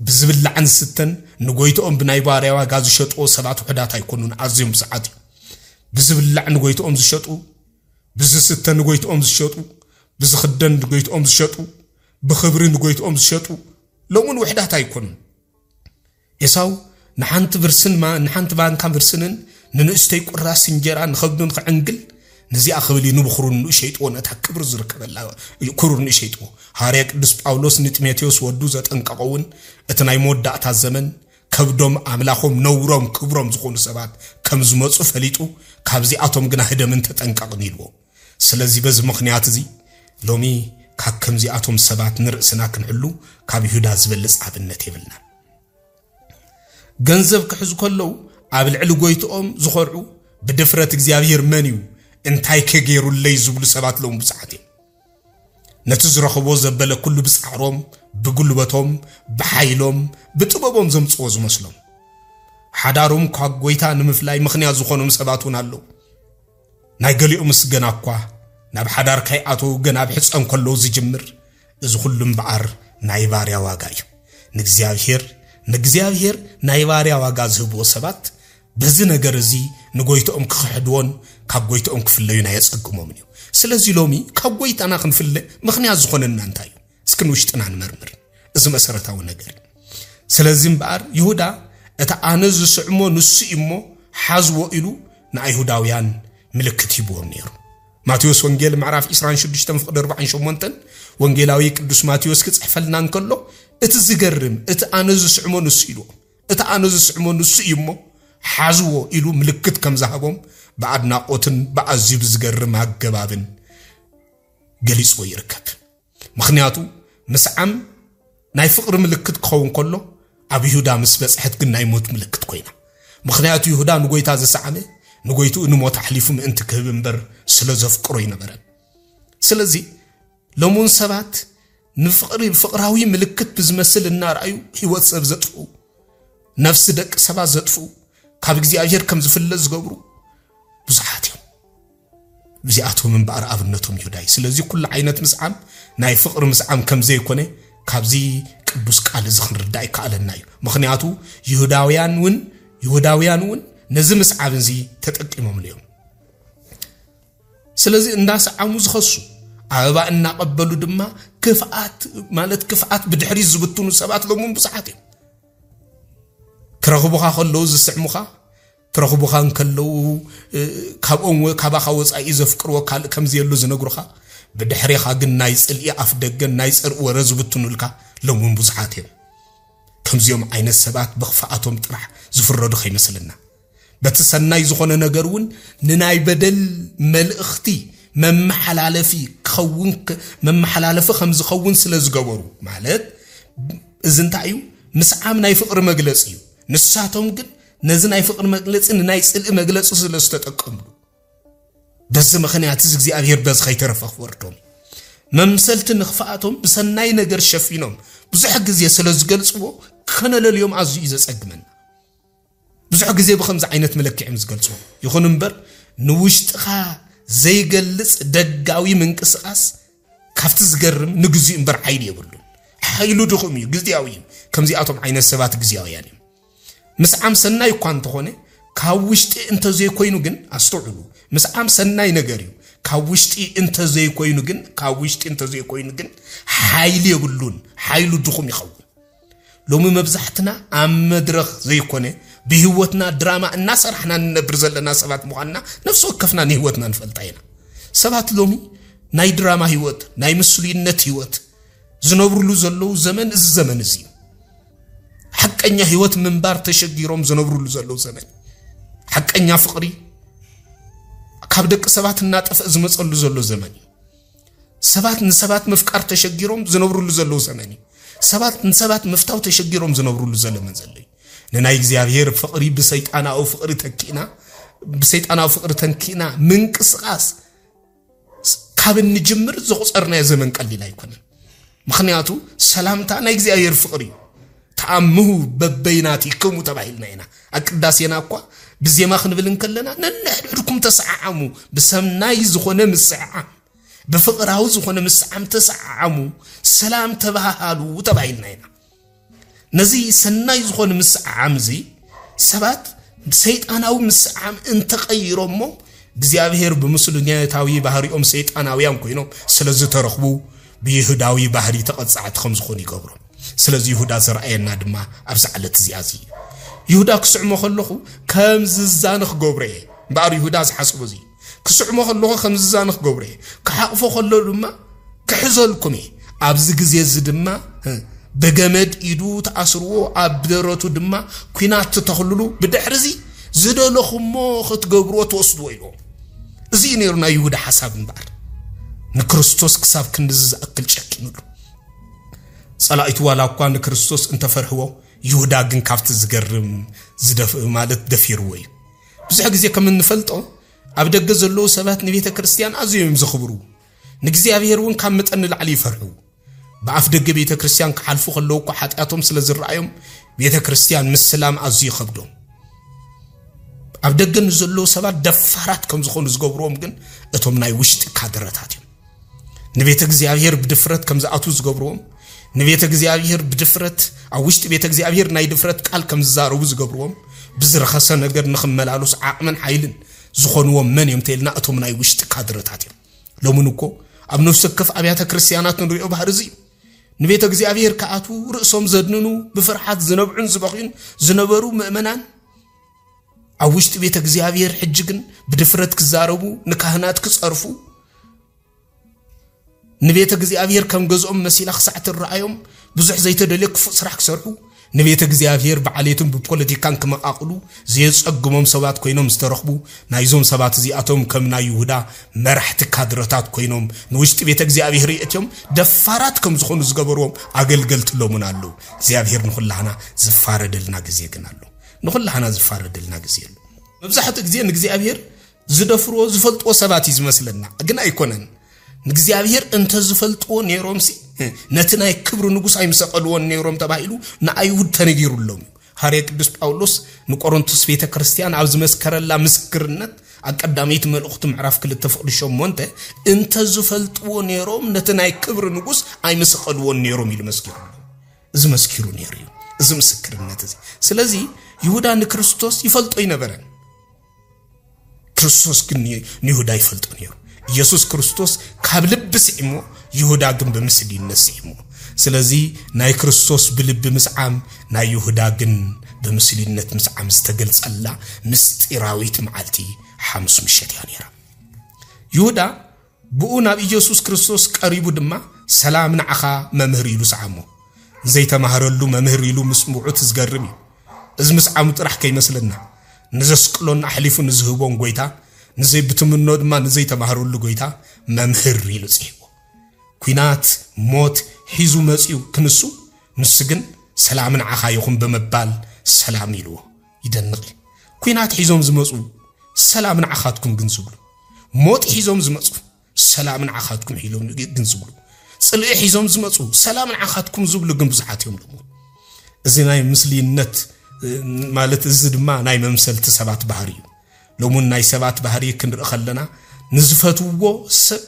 بزبل لعن ستن نقويتو بناي باريا واقع يشوط أو سبعة وحدات يكونون عزيم ساعات بزبل لعن نقويتو يشوطو بز ستن نقويتو يشوطو بز خدن نقويتو يشوطو بخبرين نقويتو يشوطو لومون وحدات يكونون يساو نحنت برسن ما نحنت بان كان برسنن ننستي قراس انجرا نخدون عنقل نزي اخبلي نبخرون شيطون اتكبر زركب الله يكرون شيطو هاريا قدس باولوس نتيموثيوس ودو زطنققون اتناي مودعታ ዘመን ከብዶም አምላኾም ነውሮም ክብሮም ዝኾኑ ሰባት ከምዝ መጹ ፈሊጡ ካብዚ አቶም ግና ህደምን ተጠንቀቅን ይልዎ ስለዚህ በዚ ምክንያት እዚ ሎሚ ካከምዚ አቶም ሰባት ንርእስና ክንሕሉ ካብ ይሁዳ ዝበልጽ አብነት ይብልና ገንዘብ ክሕዝ ከለው አብል ዕል ጎይቶኦም ዝኸርዑ በድፍረት እግዚአብሔር መንዩ እንታይ ከገይሩ ለይ ዝብሉ ሰባት ሎም ብጻዓት ነቲ ዝረኽቦ ዘበለ ኩሉ ብጻዕሮም ብጉልበቶም በኃይሎም ብጥበቦም ዘምጽዎ ዝመስሎም ሓዳሮም ካብ ጎይታ ንምፍላይ ምኽንያት ዝኾኖም ሰባቱን አለው ናይ ገሊኦም ምስገና እኳ ናብ ሓዳር ካይኣቶ ገና ብሕፀን ከለው ዝጅምር እዚ ሁሉም በዓር ናይ ባሪያ ዋጋ እዩ ንእግዚአብሔር ናይ ባሪያ ዋጋ ዝህብዎ ሰባት በዚ ነገር እዚ ንጎይቶኦም ክሕድዎን ካብ ጎይቶኦም ክፍለዩና የጸግሞም እዩ ስለዚህ ሎሚ ካብ ጎይታና ክንፍለ ምኽንያት ዝኾነና እንታይ እስኪ ንውሽጥና ንመርምር እዚ መሰረታዊ ነገር سلازم بار يهودا اتعنز سعمو نسو إمو حازو إلو نا يهوداويان ملكت يبوهم نيرو ماتيوس وانجيل معراف إسران شدش تنفق 40 شمونتن وانجيلاوي قدوس ماتيوس كتحفلنا نكله اتزقرم اتعنز سعمو نسو إلو اتعنز سعمو نسو إمو حازو إلو ملكت كم زهبهم بعدنا قوتن بعزيب زقرم هاقبابن قليس ويركب مخنياتو مسعم ناي فقر ملكت كون كله أبي يهودا مسبس حد قلنا يموت ملكت كوينا مخنياتو يهودا نقويتا زسعمي نقويتو إنو موت حليفهم انت كهبنبر سلزف قروينا برن سلزي لومون سبات فقراوي ملكت بزمسل النار أيو هيوات سب زدفو نفس دك سبا زدفو كابك زي أجير كم زفلز قبرو بزحاتهم بزياتهم من بقر أبنتهم يهوداي سلزي كل عينة مسعام ناي فقر مسعام كم زي كونه كابزي قدوس قال زخن رداي قال النايو مخنياتو يهوداويان ون نزي مسعام زي تتقيمهم اليوم سلزي الناس عامو زخصو عبا إنا قبلو دما كفاءات بدحري زبطونو سبات لهم بصحاتهم كرغبوخا خلو زسعموخا كرغبوخا نكلو كاباخا وصاي زفقرو كم زيلو زنغروخا بدحريخا غن نايصل افدغن نايصر ورزبطونو لكا لهم بصحاتهم كم زيوم عين السبات بخفاءاتهم طرح زفردو خيمسلنا بتسناي زخونه نغرون نناي بدل ملእختي ممحلالفي خون ممحلالف خمز خون سلازغبرو معنات ازنتايو مسعام ناي فقر مغلصيو نساتهم ግን ነዚ ናይ ፍቅር መግለጽን ናይ ጽልእ መግለጽ ስለስተጠቀምሉ በዚ ምኽንያት እዚ እግዚአብሔር በዝ ኸይተረፈኽ ወርዶም መምሰልት ንኽፋአቶም ብሰናይ ነገር ሸፊኖም ብዙሕ ግዜ ስለዝገልጽዎ ከነለልዮም አዙ ይዘጸግመን ብዙሕ ግዜ በኸምዚ ዓይነት መለክዕም ዝገልጽዎ ይኹን እምበር ንውሽጥኻ ዘይገልጽ ደጋዊ ምንቅስቃስ ካፍቲ ዝገርም ንግዚ እምበር ኃይል የብሉ ኃይሉ ድኹም እዩ ግዝያዊ ከምዚአቶም ዓይነት ሰባት ግዝያውያን مسعام سناي كوانت هونه كاوشتي انت زي كوينو جن استوعبوا مسعام سناي نجاريو كاوشتي انت زي كوينو جن كاوشتي انت زي كوينو جن حايل يقولون حايلو دخوم يخون لو مبزحتنا عم مدرخ زي كونه بهوتنا دراما الناس رحنا نبرزل لنا سبات مغنى نفس وقفنا نهوتنا نفلطينا سبات لومي ناي دراما هيوت ناي مسؤولينت هيوت زنبرلو زلو زمن الزمن زي حقኛ ህይወት منبار ተሸጊሮም ዘነብሩሉ ዘለው ዘመን حقኛ ፍቅሪ ካብ ደቅ ሰባት እናጠፈ ዝመጸሉ ዘለው ዘመን ሰባት ንሰባት መፍቃር ተሸጊሮም ዘነብሩሉ ዘለው ዘመን ሰባት መፍታው ተሸጊሮም ዘነብሩሉ ዘመን ዘለው ነናይ እግዚአብሔር ፍቅሪ በሰይጣናው ፍቅሪ ተንኪና ምንቅስቃስ ካብ ንጅምር ዘቆጸርና የዘመን ቀሊል አይኮንም ምክንያቱ ሰላምታ ናይ እግዚአብሔር ፍቅሪ تعمه ببيناتكم تبعيلنا هنا أقداسينا أقوى بزيما خنبلن كلنا نحن تسعامو بسمناي زخونه مسعام بفقراو زخونه مسعام تسعامو سلام تبعالو تبعيلنا هنا نزي سناي زخونه مسعام زي سبات سيطاناو مسعام انت قيرمو بزيابهير بمسلونياتاوي بحريهم سيطاناويان كوينو سلازو ترخبو بيهوداوي بحري تقصعت خمس خوني قبرو سلازي يهودا زرعينا دما أبزعلت زيازي يهودا كسعمو خلوخو كمز الزانخ قبره بار يهودا زحسبو زي كسعمو خلوخو كمز الزانخ قبره كحقفو خلو دما كحزلكمي أبزق زيز دما بجمد إيدو تأسرو أبدرتو دما كينات تتخللو بدحرزي زدلخو مو خت قبرو توصدو إلو زي نيرنا يهودا حساب بار نكريستوس كساب كندز أكل شكينو صلاة ولا كان كريستوس انت فرحوا يهودا جن كافت زجرم زدف مالت دفيروي بزح جزء كمان نفلتو أبدأ جزلو سبات نبيت كريستيان أزيم زخبرو نجزي أبيهرون كم متأن العلي فرحوا بعفدق بيت كريستيان كحلفو خلوه كحد أتوم سلزر رأيهم بيت كريستيان مسلام أزي خبدهم أبدأ جنزلو سبات دفرات كم زخون زجبروهم جن أتوم نايوشت كادراتهم نبيت جزي أبيهر بدفرات كم زأتو زجبروهم نبيت እግዚአብሔር بدفرت او ውሽጥ ቤተ እግዚአብሔር ናይ ድፍረት ቃል ከም ዝዛረቡ ዝገብሩዎም ብዝረኸሰ ነገር ንኽመላሉስ ዓቅምን ኃይልን ዝኾንዎም መን እዮም ተልና እቶም ናይ ውሽጥ ካድረታት እዮም ሎምን እኮ ኣብ ነፍሲ ከፍ ኣብያተ ክርስቲያናት ንሪኦ ባህር እዚ ንቤተ እግዚአብሔር ከአቱ ርእሶም ዘድንኑ በፍርሃት ዝነብዑን ዝበኺን ዝነበሩ ምእመናን አውሽት ቤተ እግዚአብሔር ሕጅግን በድፍረት ክዛረቡ ንካህናት ክጸርፉ ንቤተ እግዚአብሔር ከም ገዝኦም መሲላ ክሳዕት ረአዮም ብዙሕ ዘይተደልየ ክፉእ ስራሕ ክሰርሑ ንቤተ እግዚአብሔር በዓሌቱን በፖለቲካን ከመቃቅሉ ዘየጸግሞም ሰባት ኮይኖም ዝተረኽቡ ናይዞም ሰባት እዚኣቶም ከም ናይ ይሁዳ መራሕቲ ካድረታት ኮይኖም ንውሽጢ ቤተ እግዚአብሔር እትዮም ደፋራት ከም ዝኾኑ ዝገበርዎም አገልገልትሎምን አሉ እግዚአብሔር ንኹላህና ዝፋረደልና ግዜ ግን አሉ ንኹላህና ዝፋረደልና ግዜ አሉ መብዛሕት ግዜ ንእግዚአብሔር ዝደፍሮ ዝፈልጦ ሰባት ይዝመስለና ግን አይኮነን ንእግዚአብሔር እንተ ዝፈልጦ ኔሮምሲ ነትናይ ክብሩ ንጉስ አይምሰቀልዎን ኔሮም ተባሂሉ ንአይሁድ ተነጊሩሎም ሐዋርያ ቅዱስ ጳውሎስ ንቆሮንቶስ ቤተ ክርስቲያን ኣብ ዝመስከረላ ምስክርነት አቀዳሚት መልእክቱ ምዕራፍ 2 ፍቅድ 8 እንተ ዝፈልጦ ኔሮም ነትናይ ክብሩ ንጉስ አይምሰቀልዎን ኔሮም ይልመስክሩ ዝመስክሩ ኔሮ እዚ ምስክርነት እዚ ስለዚህ ይሁዳ ንክርስቶስ ይፈልጦ ይነበረን ክርስቶስ ግን ይሁዳ ይፈልጦ ኔሮ ኢየሱስ ክርስቶስ ካብ ልብ ሲሞ ይሁዳ ግን በምስል ይነስይሞ ስለዚህ ናይ ክርስቶስ በልብ ምስዓም ናይ ይሁዳ ግን በምስልነት ምስዓም ዝተገልጸላ ምስጢራዊት መዓልቲ ሐሙስ ምሽት ያኔራ ይሁዳ ብኡን ኣብ ኢየሱስ ክርስቶስ ቀሪቡ ድማ ሰላም ንዓኻ መምህር ኢሉ ሰዓሞ ዘይተማሃረሉ መምህር ኢሉ ምስሙዑት ዝገርም እዚ ምስዓም ጥራሕ ከይመስለና ንዘስቅሎን አሕሊፉ ንዝህቦን ጎይታ ንዘይ ብትምኖ ድማ ንዘይ ተማሃሩሉ ጎይታ መምህር ኢሉ ጽይዎ ኩናት ሞት ሒዙ መጽዩ ክንሱ ንስ ግን ሰላም ንዓኻ ይኹን በመባል ሰላም ኢልዎ ይደንቕ ኩናት ሒዞም ዝመጹ ሰላም ንዓኻትኩም ግን ዝብሉ ሞት ሒዞም ዝመጹ ሰላም ንዓኻትኩም ኢሎም ግን ዝብሉ ጽልኢ ሒዞም ዝመጹ ሰላም ንዓኻትኩም ዝብሉ ግን ብዙሓት እዮም ደሞ እዚ ናይ ምስሊነት ማለት እዚ ድማ ናይ መምሰልቲ ሰባት ባህሪ እዩ لومن ناي سبات بحري كنرأ خلنا نزفتوه سب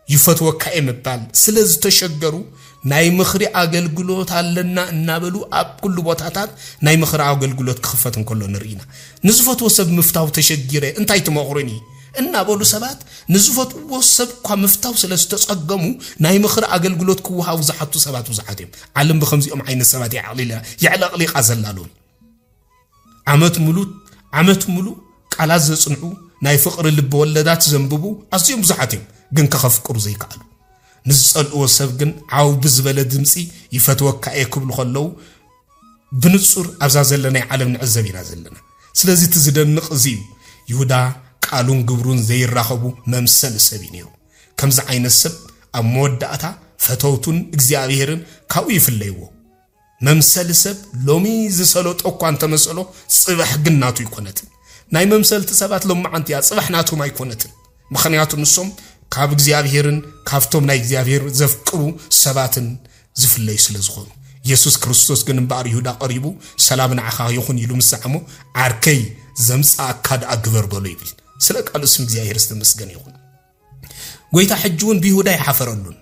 يفتوه كأمبال سلز تشجروا ناي مخري عقل قلوت علنا نابلو أب كل بطاطات ناي مخري عقل قلوت خفتن كله نرينا نزفتوه سب مفتاح تشجره انتي تمغرني النابلو سبات نزفتوه سب كمفتاح سلز تسقمو ناي مخري عقل قلوت كوها وزحتو سبات وزحتهم علم بخمسي عين السبات يعلق لي قزل لالون عمت ملو على زصنعو ناي فقر اللب ولدات زنببو أصيهم بزحتهم جن كخفقرو زي قالو نزصلقو سب جن عاو بزبل دمسي يفتوك كايكو بلخلو بنصر أبزازلنا عالم نعزبينا زلنا سلازي تزدن نقزيو يهودا قالون قبرون زي الرخبو ممثل سبينيرو كم زعين السب أمود داتا فتوتون اكزيابيهرن كاوي في الليوو ممثل سب لومي زسلوت أوكوان تمسلو صبح جناتو يكونتن ناي ممثل تسبات لما عنتيا صبحناتو ما يكونتن مخنياتو نصهم كاب اكزيابيهرن كافتوم ناي اكزيابيهر زفقرو سباتن زفلي سلزخون يسوس كريستوس جن بار يهودا قريبو سلامنا عخا يخون يلو مسعمو عركي زمس أكاد أكبر بليبل سلك على اسم اكزيابيهر استمسجن يخون قويتا حجون بيهودا يحفرلون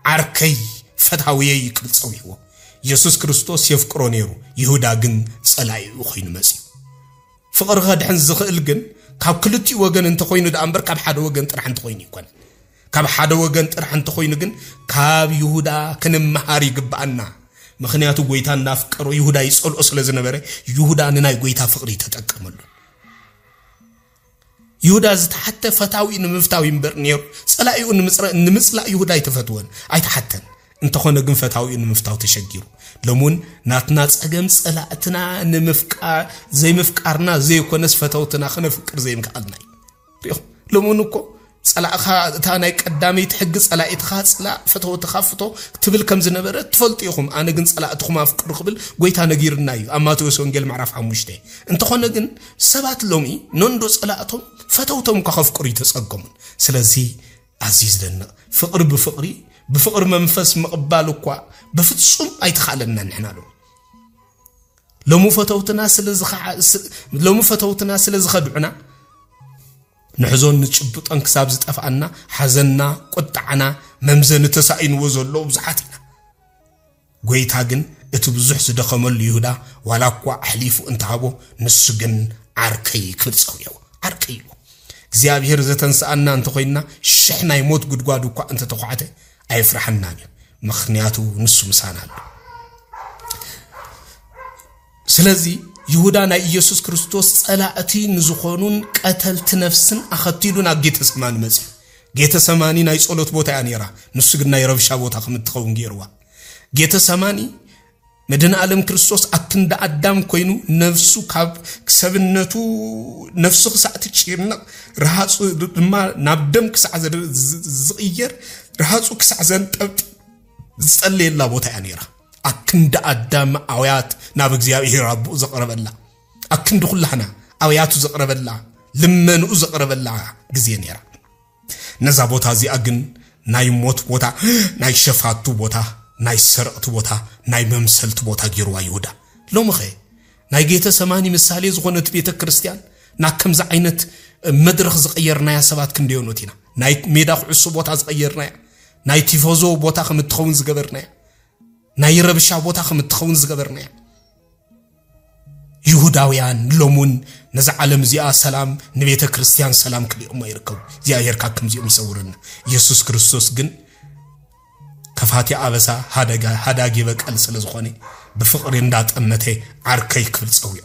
عركي فتحوية يكبل صويهو يسوس كريستوس يفكرونيرو يهودا جن سلاي وخين مسيو فقر غاد حن زخيل جن كاب كلتي وجن انت خوين دا أمبر كاب حدا وجن ترح انت خوين يكون كاب حدا وجن ترح انت خوين جن كاب يهودا كن مهاري جبعنا مخنياتو قويتا نافكرو يهودا يسأل أصل زنبرة يهودا نناي قويتا فقري تتأكمل يهودا زت حتى فتاوي نمفتاوي مبرنير سلاي نمسلا يهودا يتفتون أي حتى انت خونا جن فتاوي نمفتاو تشجيرو لمون ناتناس أجمع سلاتنا نمفكر زي مفكرنا زي كونس فتوتنا خنا فكر زي مكالنا لمونكو سلاخا تاناي قدامي تحق سلايت خاص لا فتوت خافتو تبل كم زنبره تفلطيكم انا جن سلاتكم افكر قبل قويتا نغيرنايو اما توس وانجيل معرف حمشته انت خونا جن سبات لومي نوندو سلاتهم فتوتهم كخفقري تسقمون سلازي عزيز لنا فقر بفقري بفقر منفس مقبالو كوا بفتصم ايتخالنا نحنا لو مفتوتنا سلازخدعنا نحزون نشبط انكساب زطفعنا حزننا قطعنا ممزن تساين وزلو بزحاتنا قويتا جن اتو بزح زدخمل يهودا ولا كوا احليفو انتعبو نسجن عركي كلصويو عركي እግዚአብሔር ዘተንሳአና አንተ ሆይና ሸህና ይሞት ጉድጓዱ ቋ አንተ ተቋዓተ አይፍራህና ምኽንያቱ ንሱ ምሳናሉ ስለዚህ ይሁዳ ናይ ኢየሱስ ክርስቶስ ጸላእቲ ንዝኾኑን ቀተልቲ ነፍስን አኸቲሉን ኣብ ጌተ ሰማኒ መጽ ጌተ ሰማኒ ናይ ጸሎት ቦታ ያኔራ ንሱ ግን ናይ ረብሻ ቦታ ከምትኸውን ገይርዋ ጌተ ሰማኒ መድን ዓለም ክርስቶስ አክንዳ አዳም ኮይኑ ነፍሱ ካብ ሰብነቱ ነፍሱ ክሳዕት ጭርና ረሃጹ ድማ ናብ ደም ክሳዕ ዝቕየር ረሃጹ ክሳዕ ዘንጠብጥ ዝጸለየላ ቦታ ያኔራ አክንዳ አዳም አውያት ናብ እግዚአብሔር አቡ ዘቀረበላ አክንዱ ሁላና አውያቱ ዘቀረበላ ለመኑ ዘቀረበላ ግዜ ነራ ነዛ ቦታ እዚ አግን ናይ ሞት ቦታ ናይ ሸፋቱ ቦታ ናይ ሰርቅቱ ቦታ ናይ መምሰልቱ ቦታ ጊርዋ ይሁዳ ሎምኸ ናይ ጌተ ሰማኒ ምሳሌ ዝኾነት ቤተ ክርስቲያን ና ከምዛ ዓይነት መድረኽ ዝቀየርና ያሰባት ክንደዮኖቲና ናይ ሜዳ ኹዕሱ ቦታ ዝቀየርና ናይ ቲፎዞ ቦታ ከምትኸውን ዝገበርና ናይ ረብሻ ቦታ ከምትኸውን ዝገበርና ይሁዳውያን ሎሙን ነዛ ዓለም ዚኣ ሰላም ንቤተ ክርስቲያን ሰላም ክልኦም ይርከቡ ዚኣየር ካክም ዚኦም ይሰውርና ኢየሱስ ክርስቶስ ግን ከፋቲ አበሳ ሃዳጊ በቀል ስለዝኾነ በፍቅር እንዳጠመተ ዓርከይ ክብል ጸውዩ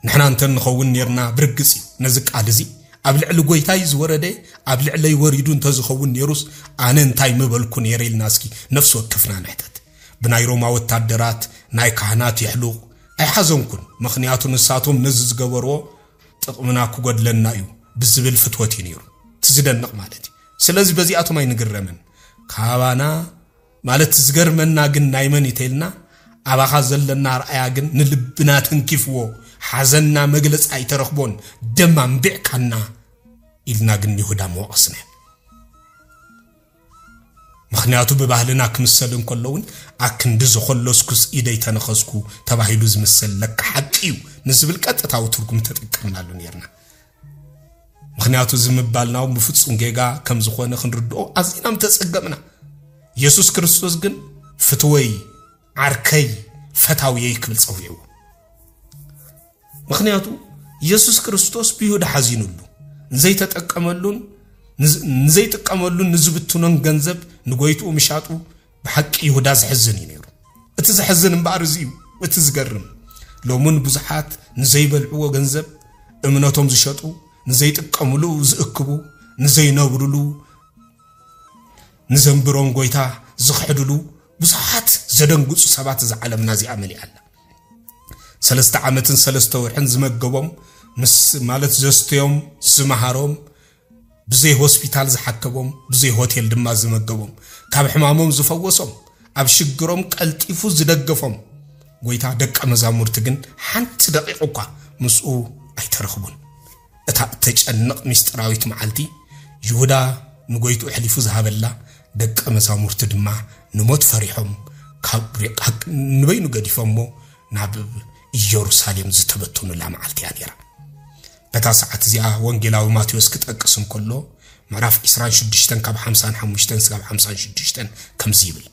ንሕና እንተን ንኸውን ነርና ብርግጽ ነዚ ቃል እዚ ኣብ ልዕሊ ጎይታይ ዝወረደ ኣብ ልዕለይ ወሪዱ እንተዝኸውን ነሩስ ኣነ እንታይ ምበልኩ ነይረልና እስኪ ነፍስ ወከፍና ንሕተት ብናይ ሮማ ወታደራት ናይ ካህናት ይሕሉቕ ኣይሓዘንኩን ምኽንያቱ ንሳቶም ነዚ ዝገበርዎ ጥቕምና ክጎድለና እዩ ብዝብል ፍትወት ነይሩ ትዝደንቕ ማለት ስለዚ በዚኣቶም ኣይንግረምን ካባና ማለት ዝገርመና ግን ናይመን ይተልና አባኻ ዘለና ረአያ ግን ንልብና ትንኪፍዎ ሓዘንና መግለጽ ኣይተረኽቦን ደማ ምብዕካና ኢልና ግን ይሁዳ መወቕስነ ምኽንያቱ በባህልና ክምሰልን ከለውን አክንድ ዝኸለስኩስ ኢደይ ተነኸስኩ ተባሂሉ ዝምሰል ለካ ሓቂው ንዝብል ቀጥታው ትርጉም ተጠቅምናሉ ነርና ምኽንያቱ ዝምባልናው ብፍጹም ጌጋ ከም ዝኾነ ክንርድኦ አዚናም ተጸገምና ኢየሱስ ክርስቶስ ግን ፍትወይ ዓርከይ ፈታውየይ ክብል ጸውዩ ምኽንያቱ ኢየሱስ ክርስቶስ ቢሁዳ ሓዚኑሉ ዘይተጠቀመሉን ዘይተጠቀመሉን ንዝብቱንን ገንዘብ ንጎይቱ ምሻጡ በሐቅ ይሁዳ ዝሕዝን ይነሩ እቲ ዝሕዝን እምባር እዚ እቲ ዝገርም ሎሙን ብዙሓት ንዘይበልዕዎ ገንዘብ እምነቶም ዝሸጡ ንዘይተጠቀሙሉ ዝእክቡ ንዘይነብሩሉ ንዘንብሮም ጎይታ ዝኽሕድሉ ብዙሓት ዘደንጉጹ ሰባት ዝዓለምና ዚኣመሊ ኣላ 3 ዓመትን 3 ወርሕን ዝመገቦም ምስ ማለት ዘስተዮም ዝመሃሮም ብዘይ ሆስፒታል ዝሐከቦም ብዘይ ሆቴል ድማ ዝመገቦም ካብ ሕማሞም ዝፈወሶም ኣብ ሽግሮም ቀልጢፉ ዝደገፎም ጎይታ ደቀ መዛሙርት ግን ሓንቲ ደቂቕ እኳ ምስኡ ኣይተረኽቡን እታ ተጨንቕ ምስጢራዊት መዓልቲ ይሁዳ ንጎይቱ ሕሊፉ ዝሃበላ ደቀ መዛሙርት ድማ ንሞት ፈሪሖም ካብ ንበይኑ ገዲፎሞ ናብ ኢየሩሳሌም ዝተበተኑላ መዓልቲ ያኔራ በታ ሰዓት እዚኣ ወንጌላዊ ማቴዎስ ክጠቅስም ከሎ ምዕራፍ 26 ካብ 55 እስካብ 56 ከም ዝብል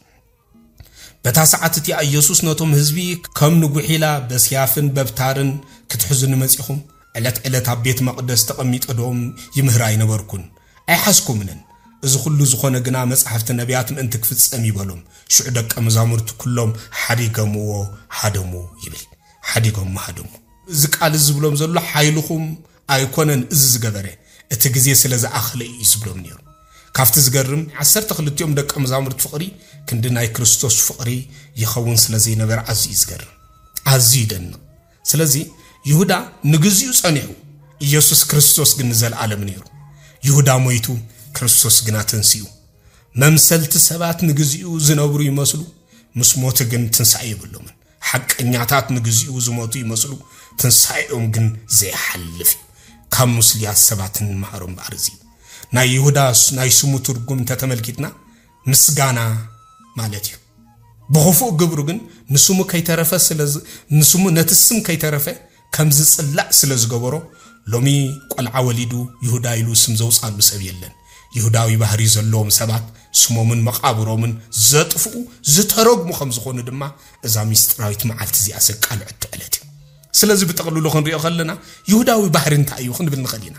በታ ሰዓት እቲ ኢየሱስ ነቶም ህዝቢ ከም ንጉሒላ በስያፍን በብታርን ክትሕዙን መጽኹም ዕለት ኣብ ቤት መቅደስ ተቐሚጦም ይምህራ ይነበርኩን ኣይሓስኩምንን እዚ ኩሉ ዝኾነ ግና መጽሐፍት ነቢያት ምእንቲ ክፍጸም ይበሎም ሽዑ ደቀ መዛሙርት ኩሎም ሓዲገምዎ ሃደሙ ይብል ሓዲገም ሃደሙ እዚ ቃል ዝብሎም ዘሎ ሓይልኹም ኣይኮነን እዚ ዝገበረ እቲ ግዜ ስለዚ ኣኽለ እዩ ዝብሎም ነይሩ ካፍቲ ዝገርም 12 ደቀ መዛሙርት ፍቕሪ ክንዲ ናይ ክርስቶስ ፍቕሪ ይኸውን ስለዚ ነበር ኣዝዩ ዝገርም ኣዝዩ ደንቕ ስለዚ ይሁዳ ንግዚኡ ጸኒሑ ኢየሱስ ክርስቶስ ግን ዘለዓለም ነይሩ ይሁዳ ሞይቱ ክርስቶስ ግና ተንሲኡ መምሰልቲ ሰባት ንግዚኡ ዝነብሩ ይመስሉ ምስ ሞት ግን ትንሳኤ ይብሎም ሓቀኛታት ንግዚኡ ዝሞቱ ይመስሉ ትንሳኤኦም ግን ዘይሐልፍ ካብ ሙስሊያት ሰባትን ማህሮም ባርዚ ናይ ይሁዳ ናይ ስሙ ትርጉም ተተመልኪትና ምስጋና ማለት እዩ በሆፎ ግብሩ ግን ንስሙ ከይተረፈ ስለዚ ንስሙ ነትስም ከይተረፈ ከም ዝጽላዕ ስለዝገበሮ ሎሚ ቆልዓ ወሊዱ ይሁዳ ኢሉ ስም ዘውጻሉ ሰብ የለን ይሁዳዊ ባህሪ ዘለዎም ሰባት ስሞምን መቃብሮምን ዘጥፉ ዝተረግሙ ከም ዝኾኑ ድማ እዛ ምስጢራዊት መዓልቲ እዚኣ ሰቃልዕ ትዕለት ስለዚ ብጠቕልሉ ክንሪኦ ከለና ይሁዳዊ ባህሪ እንታይ እዩ ክንብል ንኸሊና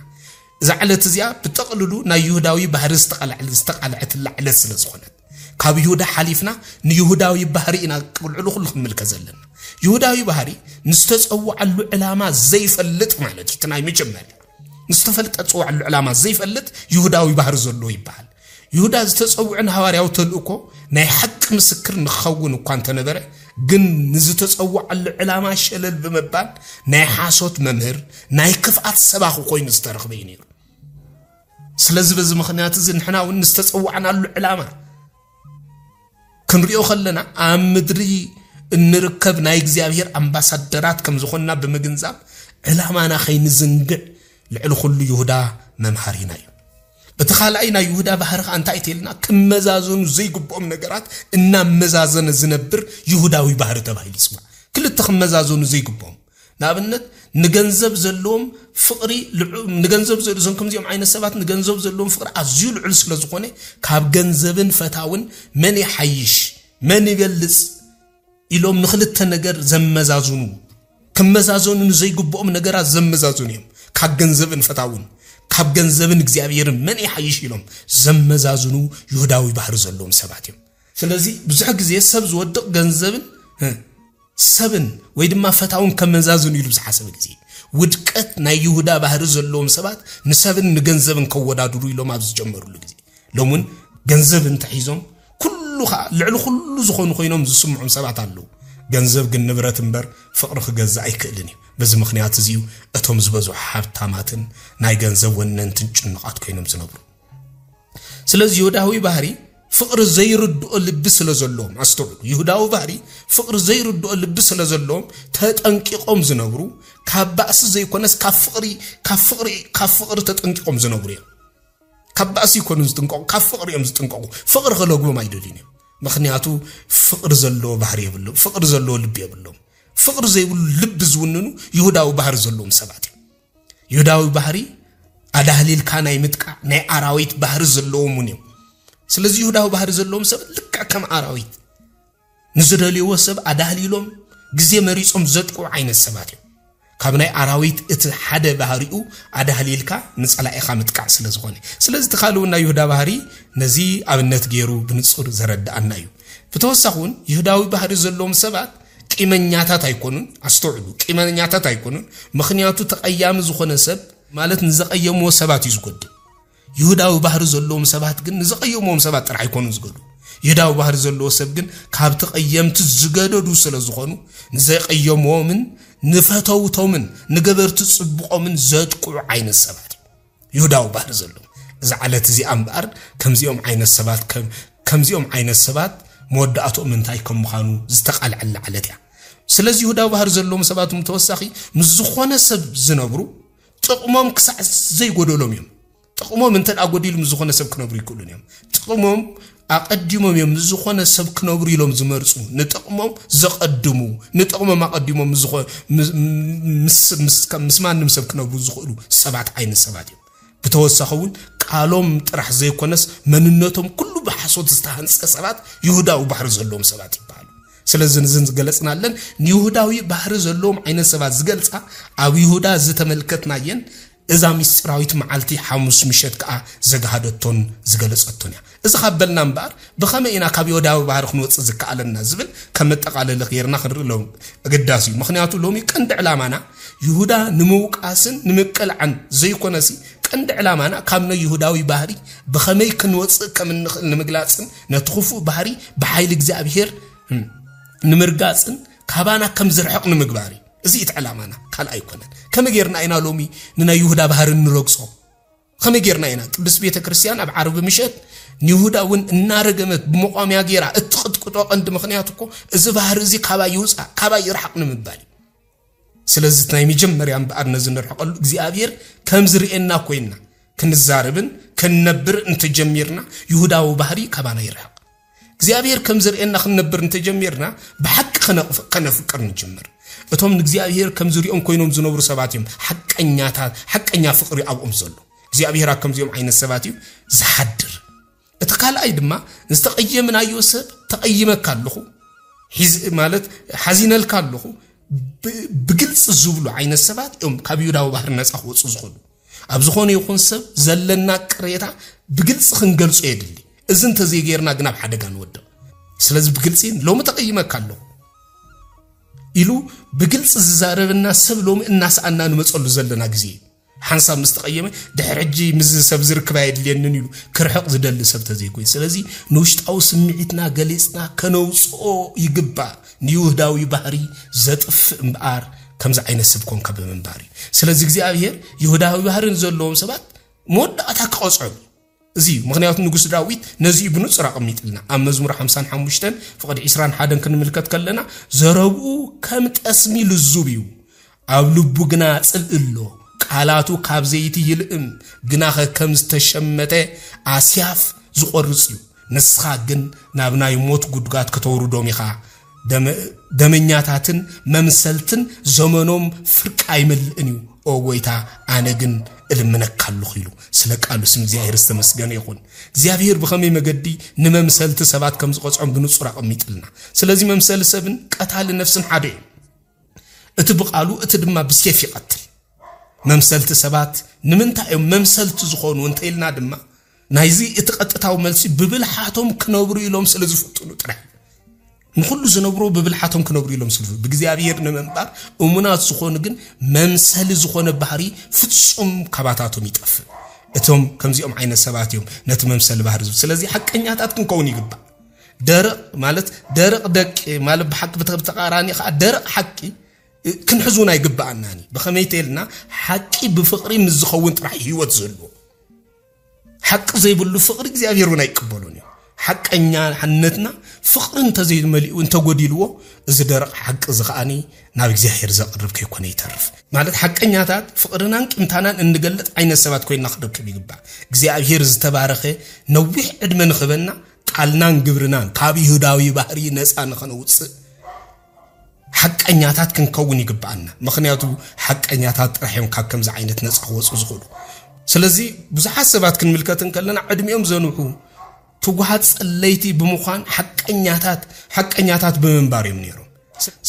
እዛ ዕለት እዚኣ ብጠቕልሉ ናይ ይሁዳዊ ባህሪ ዝተቃልዕት ዕለት ስለዝኾነት ካብ ይሁዳ ሓሊፍና ንይሁዳዊ ባህሪ ኢና ቅልዕሉ ኩሉ ክምልከ ዘለና ይሁዳዊ ባህሪ ንስተጸውዓሉ ዕላማ ዘይፈልጥ ማለት እዩ ተናይ መጀመርያ ንስተፈልጥ ጸውዓሉ ዕላማ ዘይፈልጥ ይሁዳዊ ባህሪ ዘሎ ይባሃል ይሁዳ ዝተጸውዕን ሐዋርያው ተልእኮ ናይ ሐቅ ምስክር ንኸውን እኳ እንተነበረ ግን ንዝተጸውዓሉ ዕላማ ሸለል በመባል ናይ ሓሶት መምህር ናይ ክፍኣት ሰባኺ ኮይኑ ዝተረኽበ እዩ ነይሩ ስለዚህ በዚ ምኽንያት እዚ ንሕና እውን ንስተጸውዓናሉ ዕላማ ክንሪኦ ከለና ኣብ ምድሪ እንርከብ ናይ እግዚአብሔር አምባሳደራት ከም ዝኾንና በመግንዛብ ዕላማና ኸይንዝንግዕ ልዕል ኩሉ ይሁዳ መምሃሪና እዩ በተኻላይ ናይ ይሁዳ ባህሪ አንታ አይተልና ከመዛዘኑ ዘይግቦም ነገራት እና መዛዘነ ዝነብር ይሁዳዊ ባህሪ ተባሂል ይስማ ክልተ ከመዛዘኑ ዘይግቦም ናብነት ንገንዘብ ዘለዎም ፍቅሪ ንገንዘብ ዘለዎም ከምዚኦም ዓይነት ሰባት ንገንዘብ ዘለዎም ፍቅሪ ኣዝዩ ልዑል ስለ ዝኾነ ካብ ገንዘብን ፈታውን መን ይሐይሽ መን ይገልጽ ኢሎም ንኽልተ ነገር ዘመዛዝኑ ከመዛዘኑ ዘይግቦም ነገራት ዘመዛዝኑ እዮም ካብ ገንዘብን ፈታውን ካብ ገንዘብን እግዚአብሔርን መን ይሐይሽ ኢሎም ዘመዛዝኑ ይሁዳዊ ባህሪ ዘለዎም ሰባት እዮም ስለዚህ ብዙሕ ግዜ ሰብ ዝወድቕ ገንዘብን ሰብን ወይ ድማ ፈታውን ከመዛዝኑ ኢሉ ዝሓሰበ ግዜ ውድቀት ናይ ይሁዳ ባህሪ ዘለዎም ሰባት ንሰብን ንገንዘብን ከወዳድሩ ኢሎም ኣብ ዝጀመሩሉ ግዜ ሎሙን ገንዘብን ተሒዞም ኩሉ ልዕል ኩሉ ዝኾኑ ኮይኖም ዝስምዑም ሰባት ኣለው ገንዘብ ግን ንብረት እምበር ፍቅሪ ክገዛ ኣይክእልን እዩ በዚ ምኽንያት እዚዩ እቶም ዝበዝሑ ሓብታማትን ናይ ገንዘብ ወነንትን ጭንቃት ኮይኖም ዝነብሩ ስለዚህ ይሁዳዊ ባህሪ ፍቅሪ ዘይርድኦ ልብ ስለዘለዎም አስተውሉ ይሁዳዊ ባህሪ ፍቅሪ ዘይርድኦ ልብ ስለዘለዎም ተጠንቂቆም ዝነብሩ ካብ ባእሲ ዘይኮነስ ካብ ፍቅሪ ተጠንቂቆም ዝነብሩ እዮም ካብ ባእሲ ይኮኑ ዝጥንቀቁ ካብ ፍቅሪ እዮም ዝጥንቀቁ ፍቅሪ ከለግቦም አይደልን እዮም ምኽንያቱ ፍቅሪ ዘለዎ ባህሪ የብሉ ፍቅሪ ዘለዎ ልብ የብሎም ፍቅሪ ዘይብሉ ልብ ዝውንኑ ይሁዳዊ ባህሪ ዘለዎም ሰባት ይሁዳዊ ባህሪ አዳህሊልካ ናይ ምጥቃዕ ናይ አራዊት ባህሪ ዘለዎም እዮም ስለዚህ ይሁዳዊ ባህሪ ዘለዎም ሰብ ልክ ከም አራዊት ንዝደልይዎ ሰብ አዳህሊሎም ግዜ መሪጾም ዘጥቁ ዓይነት ሰባት እዮም ካብ ናይ አራዊት እቲ ሓደ ባህሪኡ አዳህሊልካ ንጸላኢኻ ምጥቃዕ ስለዝኾነ ስለዚህ ተኻሉና ይሁዳ ባህሪ ነዚ ኣብነት ገይሩ ብንጹር ዘረዳአና እዩ ብተወሳኹን ይሁዳዊ ባህሪ ዘለዎም ሰባት ቂመኛታት አይኮኑን አስተውሉ ቂመኛታት አይኮኑን ምኽንያቱ ተቀያሚ ዝኾነ ሰብ ማለት ንዘቀየሞ ሰባት ይዝጎድ ይሁዳዊ ባህሪ ዘለዎም ሰባት ግን ንዘቀየሞም ሰባት ጥራይ አይኮኑን ዝጎዱ ይሁዳዊ ባህሪ ዘለዎ ሰብ ግን ካብ ተቀየምቲ ዝገደዱ ስለዝኾኑ ንዘቀየሞምን ንፈተውቶምን ንገበርቱ ጽቡቆምን ዘጥቁ ዓይነት ሰባት ይሁዳዊ ባህሪ ዘለዎም እዚ ዓለት እዚ ኣምባር ከምዚኦም ዓይነት ሰባት ከምዚኦም ዓይነት ሰባት መወዳእቶም እንታይ ከም ምኻኑ ዝተቃልዐለ ዓለት ያ ስለዚህ ይሁዳዊ ባህሪ ዘለዎም ሰባት ተወሳኺ ምዝኾነ ሰብ ዝነብሩ ጥቅሞም ክሳዕ ዘይጎደሎም እዮም ጥቅሞም እንተ ኣጎዲሎም ዝኾነ ሰብ ክነብሩ ይክእሉን እዮም ጥቅሞም ኣቀዲሞም እዮም ዝኾነ ሰብ ክነብሩ ኢሎም ዝመርጹ ንጥቅሞም ዘቀድሙ ንጥቅሞም ኣቀዲሞም ዝኾነ ምስማንም ሰብ ክነብሩ ዝኽእሉ ሰባት ዓይነት ሰባት እዮም ብተወሳኺውን ቃሎም ጥራሕ ዘይኮነስ መንነቶም ኩሉ በሓሶት ዝተሃንጸ ሰባት ይሁዳዊ ባህሪ ዘለዎም ሰባት ይባሉ ስለዚህ ንዝን ዝገለጽናለን ይሁዳዊ ባህሪ ዘለዎም ዓይነት ሰባት ዝገልጻ ኣብ ይሁዳ ዝተመልከትናየን እዛ ምስራዊት መዓልቲ ሐሙስ ምሸት ከኣ ዘጋሃደቶን ዝገለጸቶን ያ እዚ ኻበልና እምበር ብኸመይ ኢና ካብ ይሁዳዊ ባህሪ ክንወጽእ ዝከኣለና ዝብል ከመጠቃለለ ኸይርና ክንርሎም ኣገዳሲ ምኽንያቱ ሎሚ ቀንዲ ዕላማና ይሁዳ ንምውቃስን ንምቅልዓን ዘይኮነሲ ቀንዲ ዕላማና ካብ ናይ ይሁዳዊ ባህሪ ብኸመይ ክንወጽእ ከም እንኽእል ንምግላጽን ነትኹፉ ባህሪ ብሓይሊ እግዚአብሔር ንምርጋጽን ካባና ከም ዝርሕቕ ንምግባሪ እዚ ዕላማና ካል ኣይኮነን ከመይ ጌርና ኢና ሎሚ ንናይ ይሁዳ ባህሪ ንረግጾ ከመይ ጌርና ኢና ቅዱስ ቤተ ክርስቲያን ኣብ ዓርብ ምሸት ይሁዳውን እናረገመት ብመቋሚያ ጌራ እትቅጥቅጦ ቀንዲ ምኽንያት እኮ እዚ ባህሪ እዚ ካባ ይውጻ ካባ ይርሕቕ ንምባል ስለዚህ ናይ መጀመርያ እምባር ነዝንርሕቐሉ እግዚአብሔር ከም ዝርኤና ኮይና ክንዛረብን ክንነብር እንተጀሚርና ይሁዳዊ ባህሪ ካባና ይርሕቕ እግዚአብሔር ከም ዝርኤና ክንነብር እንተጀሚርና በሐቅ ከነፍቅር ንጀምር እቶም እግዚአብሔር ከም ዝርኤም ኮይኖም ዝነብሩ ሰባት እዮም ሐቀኛ ፍቅሪ ኣብኦም ዘሎ እግዚአብሔር ከምዚኦም ዓይነት ሰባት እዩ ዝሓድር እቲ ካልኣይ ድማ ዝተቀየምና ዮሴፍ ተቀይመካ ኣለኹ ሒዝ ማለት ሓዚነልካ ኣለኹ بقلص الزبلو عين السبات كاب يوداو بحر نص اخوص ዝخሉ ኣብ ዝኾነ ይኹን ሰብ ዘለና ቅሬታ بقلص ክንገልጾ ይድሊ እዝን ተዘይገርና ግናብ ሓደጋ ንወድ ስለዚህ ብግልጽን ሎሚ ተቀይመካ ኣሎ ኢሉ ብግልጽ ዝዛረብና ሰብ ሎሚ እናሳአና ንመጸሉ ዘለና ግዜ ሓንሳብ ምስተቀየመ ድሕርጂ ምዝ ሰብ ዝርክባ ይድልየንን ኢሉ ክርሕቕ ዝደል ሰብ ተዘይኮይ ስለዚህ ንውሽጣው ስምዒትና ገሊጽና ከነውጽኦ ይግባ ንይሁዳዊ ባህሪ ዘጥፍ እምባር ከምዛ አይነት ሰብ ኮንካ በመንባሪ ስለዚህ እግዚአብሔር ይሁዳዊ ባህርን ዘለዎም ሰባት ሞዳታ ከቆጽዑ እዚ ምክንያቱ ንጉስ ዳዊት ነዚ ኢብኑ ጽራቅ ሚጥልና ኣብ መዝሙር 55 ፍቅድ 21 ክንምልከት ከለና ዘረቡ ከም ጠስሚ ልዙብዩ ኣብ ልቡ ግና ጽልእሎ ቃላቱ ካብ ዘይቲ ይልእም ግና ከም ዝተሸመተ ኣስያፍ ዝቆርጽ እዩ ንስኻ ግን ናብ ናይ ሞት ጉድጋት ከተወርዶም ኢኻ ደመኛታትን መምሰልትን ዘመኖም ፍርቅ አይምልእን እዩ ኦ ጎይታ ኣነ ግን እልምነካለሁ ኢሉ ስለ ቃሉ ስም እግዚአብሔር ዝተመስገነ ይኹን እግዚአብሔር በኸመይ መገዲ ንመምሰልት ሰባት ከም ዝቆጽዖም ብንጹር አቀሚጥልና ስለዚህ መምሰል ሰብን ቀታል ነፍስን ሓደ እቲ በቃሉ እቲ ድማ ብስየፍ ይቀትል መምሰልት ሰባት ንምንታዮም መምሰልት ዝኾኑ እንተይልና ድማ ናይዚ እቲ ቀጥታው መልሲ ብብልሓቶም ክነብሩ ኢሎም ስለ ዝፍጥኑ ጥራይ ንኹሉ ዝነብሩ ብብልሓቶም ክነብሩ ኢሎም ስለ ብእግዚአብሔር ንመንባር እሙናት ዝኾኑ ግን መምሰል ዝኾነ ባህሪ ፍጹም ካባታቶም ይጠፍ እቶም ከምዚኦም ዓይነት ሰባት እዮም ነቲ መምሰል ባህሪ ስለዚህ ሐቀኛታት ክንከውን ይግባ ደረቅ ማለት ደረቅ ደቅ ማለት በሐቅ በተቃራኒ ደረቅ ሐቂ ክንሕዙና ይግባአናኒ በኸመይተልና ሐቂ በፍቅሪ ምዝኸውን ጥራይ ህይወት ዘሎ ሐቅ ዘይብሉ ፍቅሪ እግዚአብሔርና ይቀበሉን ሐቀኛ ሐነትና ፍቅርን ተዘይመልኡ እንተጎዲልዎ እዚ ደረቅ ሐቅ ዝኻኒ ናብ እግዚአብሔር ዘቅርብ ከይኮነ ይተርፍ ማለት ሐቀኛታት ፍቅርናን ቂምታናን እንገልጥ አይነት ሰባት ኮይና ክደክብ ይግባ እግዚአብሔር ዝተባረኸ ነዊሕ ዕድመ ንኽበና ቃልናን ግብርናን ካብ ይሁዳዊ ባህሪ ነፃ ንኸነውጽ ሐቀኛታት ክንከውን ይግባአና ምክንያቱ ሐቀኛታት ጥራሕዮም ካብ ከምዛ ዓይነት ነፃ ወጽ ዝኽሉ ስለዚህ ብዙሓት ሰባት ክንምልከትን ከለና ዕድሜኦም ዘንሑ ትጓሃት ጸለይቲ ብምዃን ሐቀኛታት በመንባርዮም ነይሮም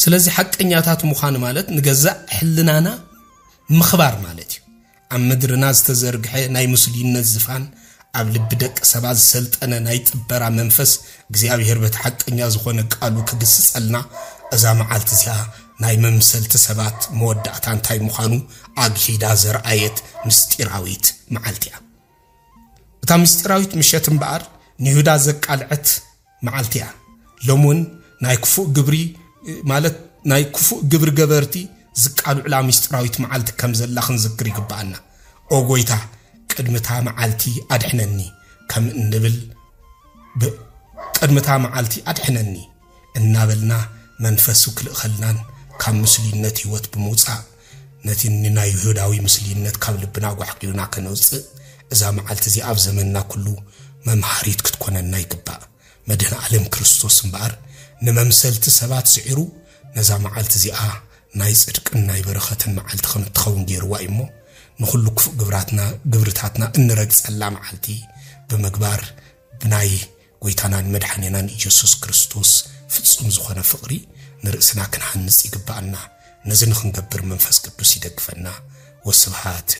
ስለዚህ ሐቀኛታት ምዃን ማለት ንገዛእ ሕልናና ምኽባር ማለት እዩ ኣብ ምድርና ዝተዘርግሐ ናይ ሙስሊምነት ዝፋን ኣብ ልብ ደቅ ሰባት ዝሰልጠነ ናይ ጥበራ መንፈስ እግዚአብሔር በተሐቀኛ ዝኾነ ቃሉ ክግስጸልና እዛ መዓልት እዚኣ ናይ መምሰልቲ ሰባት መወዳእታ እንታይ ምዃኑ ኣግሂዳ ዘርአየት ምስጢራዊት መዓልት እያ እታ ምስጢራዊት ምሸት እምበኣር ንይሁዳ ዘቃልዐት መዓልት እያ ሎሙን ናይ ክፉእ ግብሪ ማለት ናይ ክፉእ ግብሪ ገበርቲ ዝቃልዑላ ምስጢራዊት መዓልት ከም ዘላ ክንዝክር ይግባአና ኦ ጎይታ ቅድምታ መዓልቲ ኣድሕነኒ ከም እንብል ቅድምታ መዓልቲ ኣድሕነኒ እናበልና መንፈሱ ክልእኸልናን ካብ ምስሊነት ህይወት ብምውፃእ ነቲ ናይ ይሁዳዊ ምስሊነት ካብ ልብና ጓሕቂሉና ከነውፅእ እዛ መዓልቲ እዚ ኣብ ዘመንና ኩሉ መምሃሪት ክትኮነና ይግባእ መድህን ዓለም ክርስቶስ እምበኣር ንመምሰልቲ ሰባት ስዒሩ ነዛ መዓልቲ እዚኣ ናይ ጽድቅን ናይ በረኸትን መዓልቲ ከም ትኸውን ገይርዋ እሞ ንኹሉ ክፉእ ግብርታትና እንረግጸላ መዓልቲ ብምግባር ብናይ ጎይታናን መድሓኒናን ኢየሱስ ክርስቶስ ፍጹም ዝኾነ ፍቕሪ ንርእስና ክንሃንጽ ይግባአና ነዚ ንኽንገብር መንፈስ ቅዱስ ይደግፈና ወስብሃት